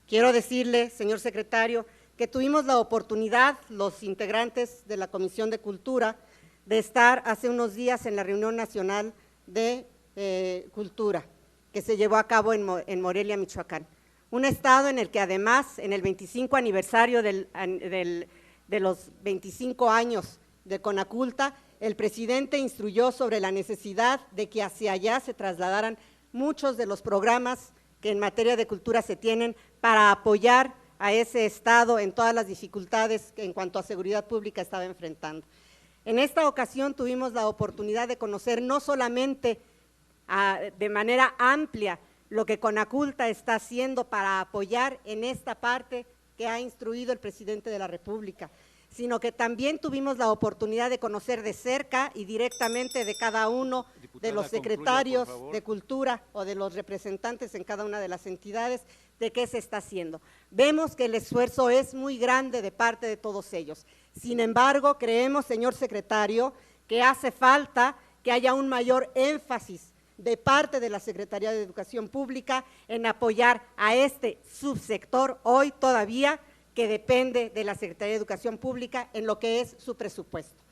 Quiero decirle, señor secretario, que tuvimos la oportunidad, los integrantes de la Comisión de Cultura, de estar hace unos días en la reunión nacional de cultura que se llevó a cabo en Morelia, Michoacán. Un estado en el que además, en el 25 aniversario de los 25 años de Conaculta, el presidente instruyó sobre la necesidad de que hacia allá se trasladaran muchos de los programas que en materia de cultura se tienen para apoyar a ese estado en todas las dificultades que en cuanto a seguridad pública estaba enfrentando. En esta ocasión tuvimos la oportunidad de conocer no solamente de manera amplia lo que Conaculta está haciendo para apoyar en esta parte que ha instruido el presidente de la República, sino que también tuvimos la oportunidad de conocer de cerca y directamente de cada uno de los secretarios de cultura o de los representantes en cada una de las entidades de qué se está haciendo. Vemos que el esfuerzo es muy grande de parte de todos ellos. Sin embargo, creemos, señor secretario, que hace falta que haya un mayor énfasis de parte de la Secretaría de Educación Pública en apoyar a este subsector hoy todavía que depende de la Secretaría de Educación Pública en lo que es su presupuesto.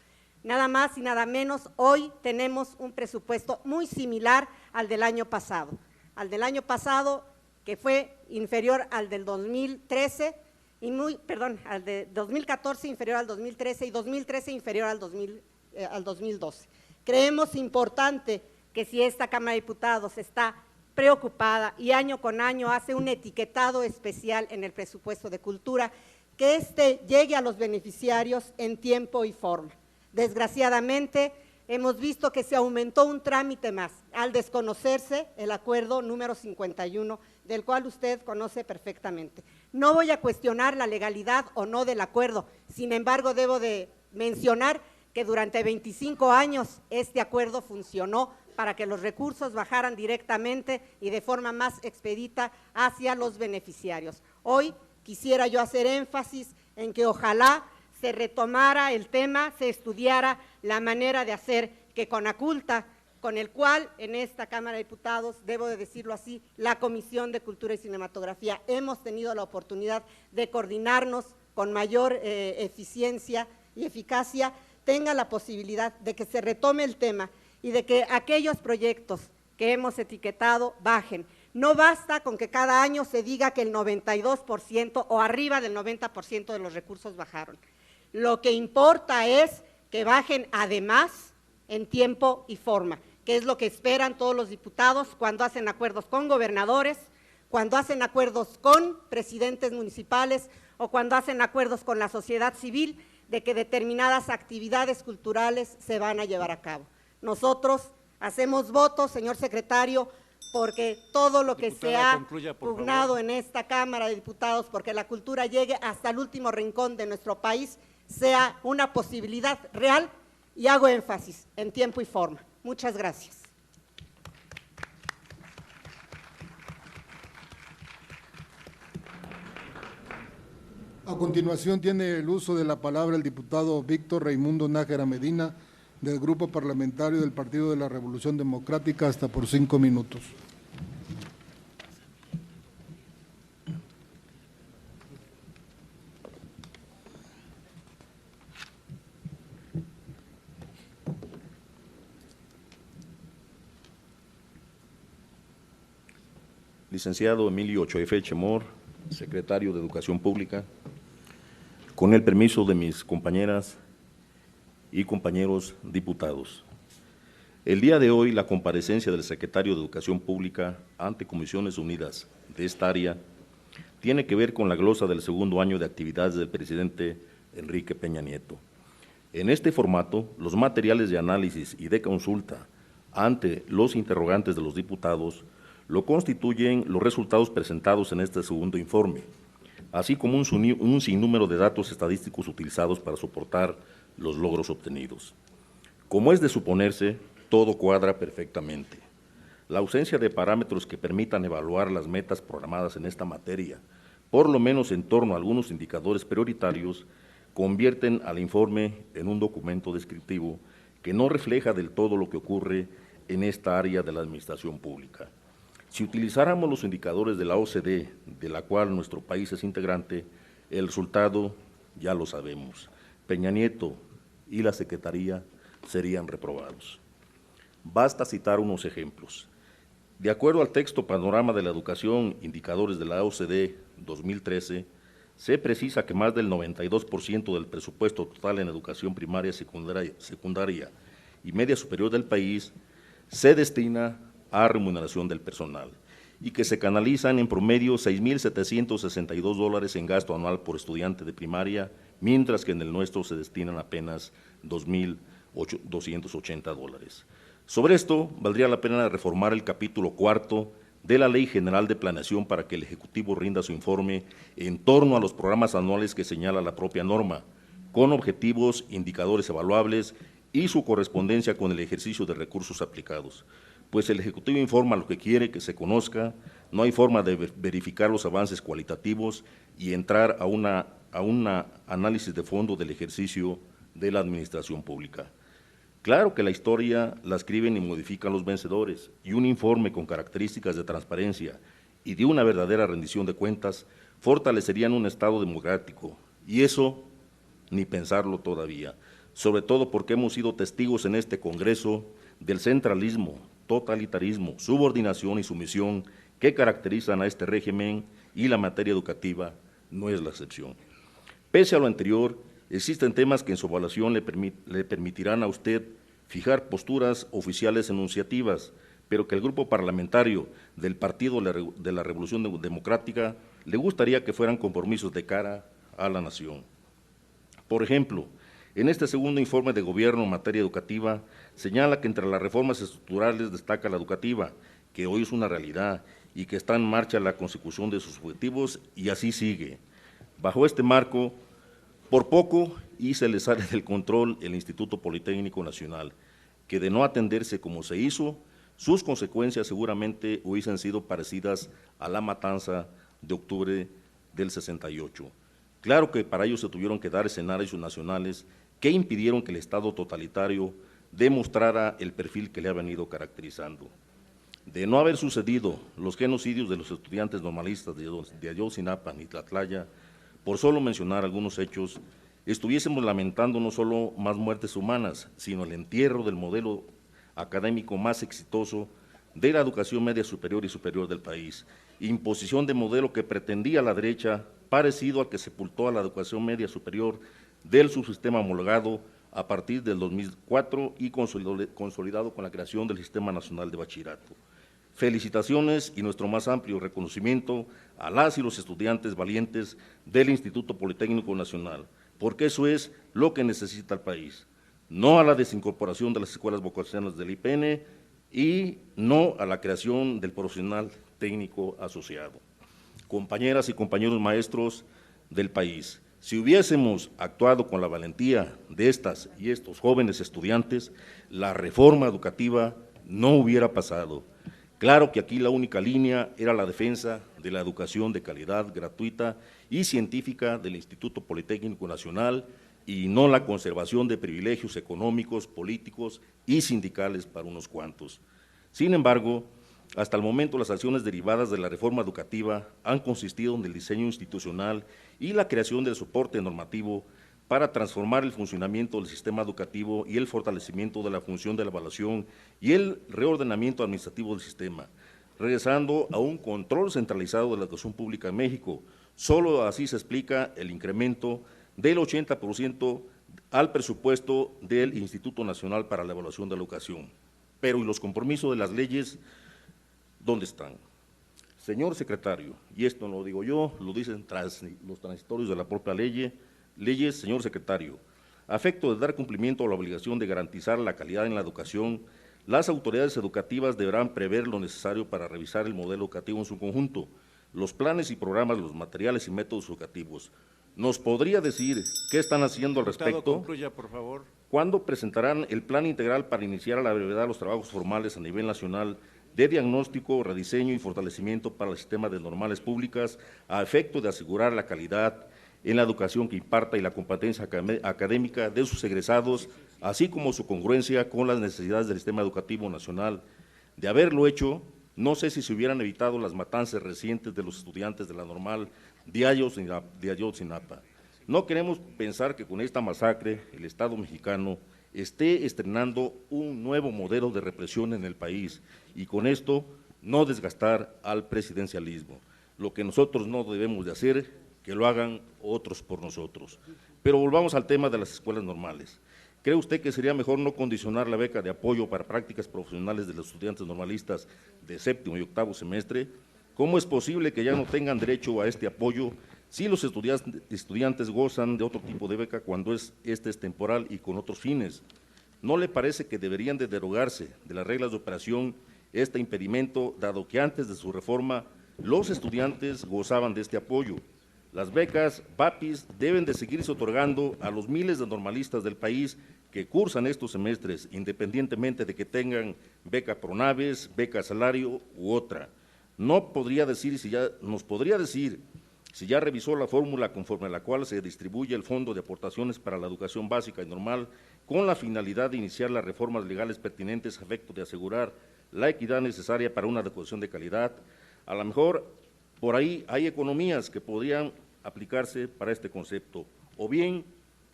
Nada más y nada menos, hoy tenemos un presupuesto muy similar al del año pasado. Que fue inferior al del 2013, al de 2014 inferior al 2013 y 2013 inferior al 2012. Creemos importante que si esta Cámara de Diputados está preocupada y año con año hace un etiquetado especial en el presupuesto de cultura, que éste llegue a los beneficiarios en tiempo y forma. Desgraciadamente, hemos visto que se aumentó un trámite más al desconocerse el acuerdo número 51, del cual usted conoce perfectamente. No voy a cuestionar la legalidad o no del acuerdo, sin embargo, debo de mencionar que durante 25 años este acuerdo funcionó para que los recursos bajaran directamente y de forma más expedita hacia los beneficiarios. Hoy quisiera yo hacer énfasis en que ojalá se retomara el tema, se estudiara la manera de hacer que Conaculta, con el cual en esta Cámara de Diputados, debo de decirlo así, la Comisión de Cultura y Cinematografía, hemos tenido la oportunidad de coordinarnos con mayor eficiencia y eficacia, tenga la posibilidad de que se retome el tema y de que aquellos proyectos que hemos etiquetado bajen. No basta con que cada año se diga que el 92% o arriba del 90% de los recursos bajaron. Lo que importa es que bajen además en tiempo y forma, que es lo que esperan todos los diputados cuando hacen acuerdos con gobernadores, cuando hacen acuerdos con presidentes municipales o cuando hacen acuerdos con la sociedad civil de que determinadas actividades culturales se van a llevar a cabo. Nosotros hacemos votos, señor secretario, porque todo lo que se ha concluya, por pugnado favor. en esta Cámara de Diputados, porque la cultura llegue hasta el último rincón de nuestro país, sea una posibilidad real, y hago énfasis en tiempo y forma. Muchas gracias. A continuación tiene el uso de la palabra el diputado Víctor Raimundo Nájera Medina, del Grupo Parlamentario del Partido de la Revolución Democrática, hasta por 5 minutos. Licenciado Emilio Ochoa Chemor, secretario de Educación Pública, con el permiso de mis compañeras y compañeros diputados. El día de hoy, la comparecencia del secretario de Educación Pública ante Comisiones Unidas de esta área tiene que ver con la glosa del segundo año de actividades del presidente Enrique Peña Nieto. En este formato, los materiales de análisis y de consulta ante los interrogantes de los diputados lo constituyen los resultados presentados en este segundo informe, así como un sinnúmero de datos estadísticos utilizados para soportar los logros obtenidos. Como es de suponerse, todo cuadra perfectamente. La ausencia de parámetros que permitan evaluar las metas programadas en esta materia, por lo menos en torno a algunos indicadores prioritarios, convierten al informe en un documento descriptivo que no refleja del todo lo que ocurre en esta área de la administración pública. Si utilizáramos los indicadores de la OCDE, de la cual nuestro país es integrante, el resultado ya lo sabemos. Peña Nieto y la Secretaría serían reprobados. Basta citar unos ejemplos. De acuerdo al texto Panorama de la Educación, Indicadores de la OCDE 2013, se precisa que más del 92% del presupuesto total en educación primaria, secundaria y media superior del país se destina a remuneración del personal y que se canalizan en promedio $6,762 en gasto anual por estudiante de primaria, mientras que en el nuestro se destinan apenas $2,280. Sobre esto, valdría la pena reformar el capítulo 4 de la Ley General de Planeación para que el Ejecutivo rinda su informe en torno a los programas anuales que señala la propia norma, con objetivos, indicadores evaluables y su correspondencia con el ejercicio de recursos aplicados. Pues el Ejecutivo informa lo que quiere que se conozca, no hay forma de verificar los avances cualitativos y entrar a un análisis de fondo del ejercicio de la administración pública. Claro que la historia la escriben y modifican los vencedores, y un informe con características de transparencia y de una verdadera rendición de cuentas fortalecerían un Estado democrático, y eso ni pensarlo todavía, sobre todo porque hemos sido testigos en este Congreso del centralismo, totalitarismo, subordinación y sumisión que caracterizan a este régimen, y la materia educativa no es la excepción. Pese a lo anterior, existen temas que en su evaluación le permitirán a usted fijar posturas oficiales enunciativas, pero que el grupo parlamentario del Partido de la Revolución Democrática le gustaría que fueran compromisos de cara a la nación. Por ejemplo, en este segundo informe de gobierno en materia educativa, señala que entre las reformas estructurales destaca la educativa, que hoy es una realidad y que está en marcha la consecución de sus objetivos, y así sigue. Bajo este marco, por poco y se le sale del control el Instituto Politécnico Nacional, que de no atenderse como se hizo, sus consecuencias seguramente hubiesen sido parecidas a la matanza de octubre del 68. Claro que para ello se tuvieron que dar escenarios nacionales que impidieron que el Estado totalitario demostrara el perfil que le ha venido caracterizando. De no haber sucedido los genocidios de los estudiantes normalistas de Ayotzinapa y Tlatlaya, por solo mencionar algunos hechos, estuviésemos lamentando no solo más muertes humanas, sino el entierro del modelo académico más exitoso de la educación media superior y superior del país, imposición de modelo que pretendía la derecha, parecido al que sepultó a la educación media superior del subsistema homologado a partir del 2004 y consolidado con la creación del Sistema Nacional de Bachillerato. Felicitaciones y nuestro más amplio reconocimiento a las y los estudiantes valientes del Instituto Politécnico Nacional, porque eso es lo que necesita el país, no a la desincorporación de las escuelas vocacionales del IPN, y no a la creación del profesional técnico asociado. Compañeras y compañeros maestros del país, si hubiésemos actuado con la valentía de estas y estos jóvenes estudiantes, la reforma educativa no hubiera pasado. Claro que aquí la única línea era la defensa de la educación de calidad, gratuita y científica del Instituto Politécnico Nacional y no la conservación de privilegios económicos, políticos y sindicales para unos cuantos. Sin embargo, hasta el momento las acciones derivadas de la reforma educativa han consistido en el diseño institucional y la creación del soporte normativo para transformar el funcionamiento del sistema educativo y el fortalecimiento de la función de la evaluación y el reordenamiento administrativo del sistema, regresando a un control centralizado de la educación pública en México. Solo así se explica el incremento del 80% al presupuesto del Instituto Nacional para la Evaluación de la Educación. Pero ¿y los compromisos de las leyes dónde están? Señor secretario, y esto no lo digo yo, lo dicen los transitorios de la propia leyes, señor secretario, a efecto de dar cumplimiento a la obligación de garantizar la calidad en la educación, las autoridades educativas deberán prever lo necesario para revisar el modelo educativo en su conjunto, los planes y programas, los materiales y métodos educativos. ¿Nos podría decir qué están haciendo al respecto? Concluya, por favor. ¿Cuándo presentarán el plan integral para iniciar a la brevedad los trabajos formales a nivel nacional de diagnóstico, rediseño y fortalecimiento para el sistema de normales públicas a efecto de asegurar la calidad en la educación que imparta y la competencia académica de sus egresados, así como su congruencia con las necesidades del sistema educativo nacional? De haberlo hecho, no sé si se hubieran evitado las matanzas recientes de los estudiantes de la normal de Ayotzinapa. No queremos pensar que con esta masacre el Estado mexicano esté estrenando un nuevo modelo de represión en el país y con esto no desgastar al presidencialismo. Lo que nosotros no debemos de hacer, que lo hagan otros por nosotros. Pero volvamos al tema de las escuelas normales. ¿Cree usted que sería mejor no condicionar la beca de apoyo para prácticas profesionales de los estudiantes normalistas de séptimo y octavo semestre? ¿Cómo es posible que ya no tengan derecho a este apoyo si los estudiantes gozan de otro tipo de beca cuando este es temporal y con otros fines? ¿No le parece que deberían de derogarse de las reglas de operación este impedimento, dado que antes de su reforma los estudiantes gozaban de este apoyo? Las becas BAPIS deben de seguirse otorgando a los miles de normalistas del país que cursan estos semestres, independientemente de que tengan beca Pronaves, beca salario u otra. Nos podría decir si ya revisó la fórmula conforme a la cual se distribuye el Fondo de Aportaciones para la Educación Básica y Normal con la finalidad de iniciar las reformas legales pertinentes a efecto de asegurar la equidad necesaria para una educación de calidad. A lo mejor por ahí hay economías que podrían aplicarse para este concepto. O bien,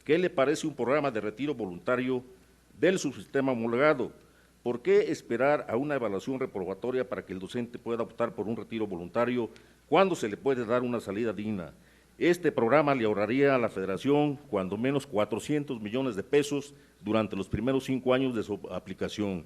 ¿qué le parece un programa de retiro voluntario del subsistema homologado? ¿Por qué esperar a una evaluación reprobatoria para que el docente pueda optar por un retiro voluntario cuando se le puede dar una salida digna? Este programa le ahorraría a la Federación cuando menos 400 millones de pesos durante los primeros 5 años de su aplicación,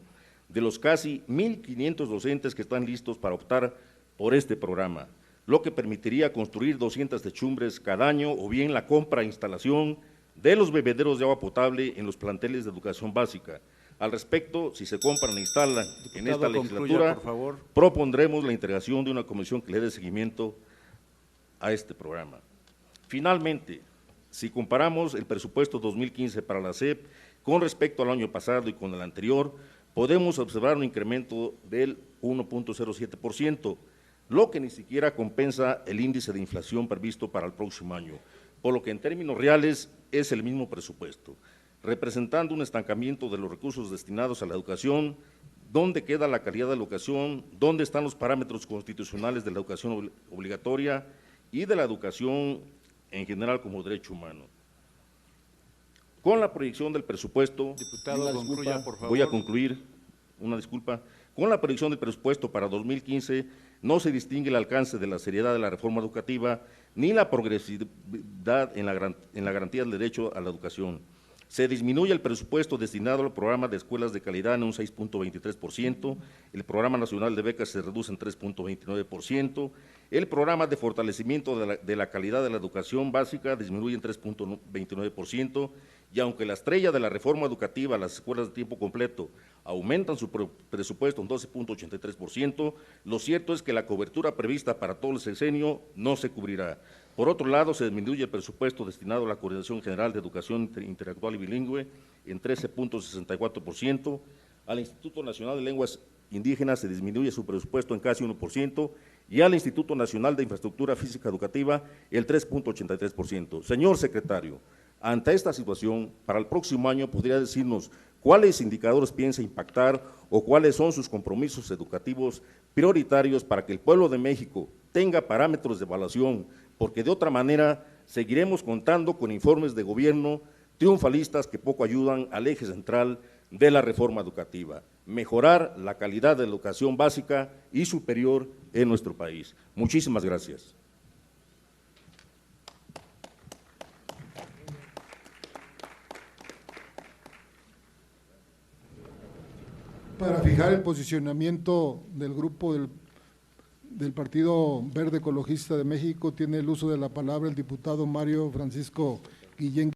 de los casi 1.500 docentes que están listos para optar por este programa, lo que permitiría construir 200 techumbres cada año o bien la compra e instalación de los bebederos de agua potable en los planteles de educación básica. Al respecto, si se compran e instalan en esta legislatura, por favor, propondremos la integración de una comisión que le dé seguimiento a este programa. Finalmente, si comparamos el presupuesto 2015 para la SEP con respecto al año pasado y con el anterior, podemos observar un incremento del 1.07%, lo que ni siquiera compensa el índice de inflación previsto para el próximo año, por lo que en términos reales es el mismo presupuesto, representando un estancamiento de los recursos destinados a la educación. ¿Dónde queda la calidad de la educación? ¿Dónde están los parámetros constitucionales de la educación obligatoria y de la educación en general como derecho humano? Con la proyección del presupuesto, diputado, concluya, por favor. Voy a concluir, una disculpa. Con la proyección del presupuesto para 2015 no se distingue el alcance de la seriedad de la reforma educativa ni la progresividad en la garantía del derecho a la educación. Se disminuye el presupuesto destinado al programa de escuelas de calidad en un 6.23%, el programa nacional de becas se reduce en 3.29%, el programa de fortalecimiento de la calidad de la educación básica disminuye en 3.29%, y aunque la estrella de la reforma educativa, las escuelas de tiempo completo, aumentan su presupuesto en 12.83%, lo cierto es que la cobertura prevista para todo el sexenio no se cubrirá. Por otro lado, se disminuye el presupuesto destinado a la Coordinación General de Educación Interactual y Bilingüe en 13.64%, al Instituto Nacional de Lenguas Indígenas se disminuye su presupuesto en casi 1%, y al Instituto Nacional de Infraestructura Física Educativa el 3.83%. Señor secretario, ante esta situación, para el próximo año, ¿podría decirnos cuáles indicadores piensa impactar o cuáles son sus compromisos educativos prioritarios para que el pueblo de México tenga parámetros de evaluación? Porque de otra manera seguiremos contando con informes de gobierno triunfalistas que poco ayudan al eje central de la reforma educativa, mejorar la calidad de la educación básica y superior en nuestro país. Muchísimas gracias. Para fijar el posicionamiento del grupo del Partido Verde Ecologista de México, tiene el uso de la palabra el diputado Mario Francisco Guillén.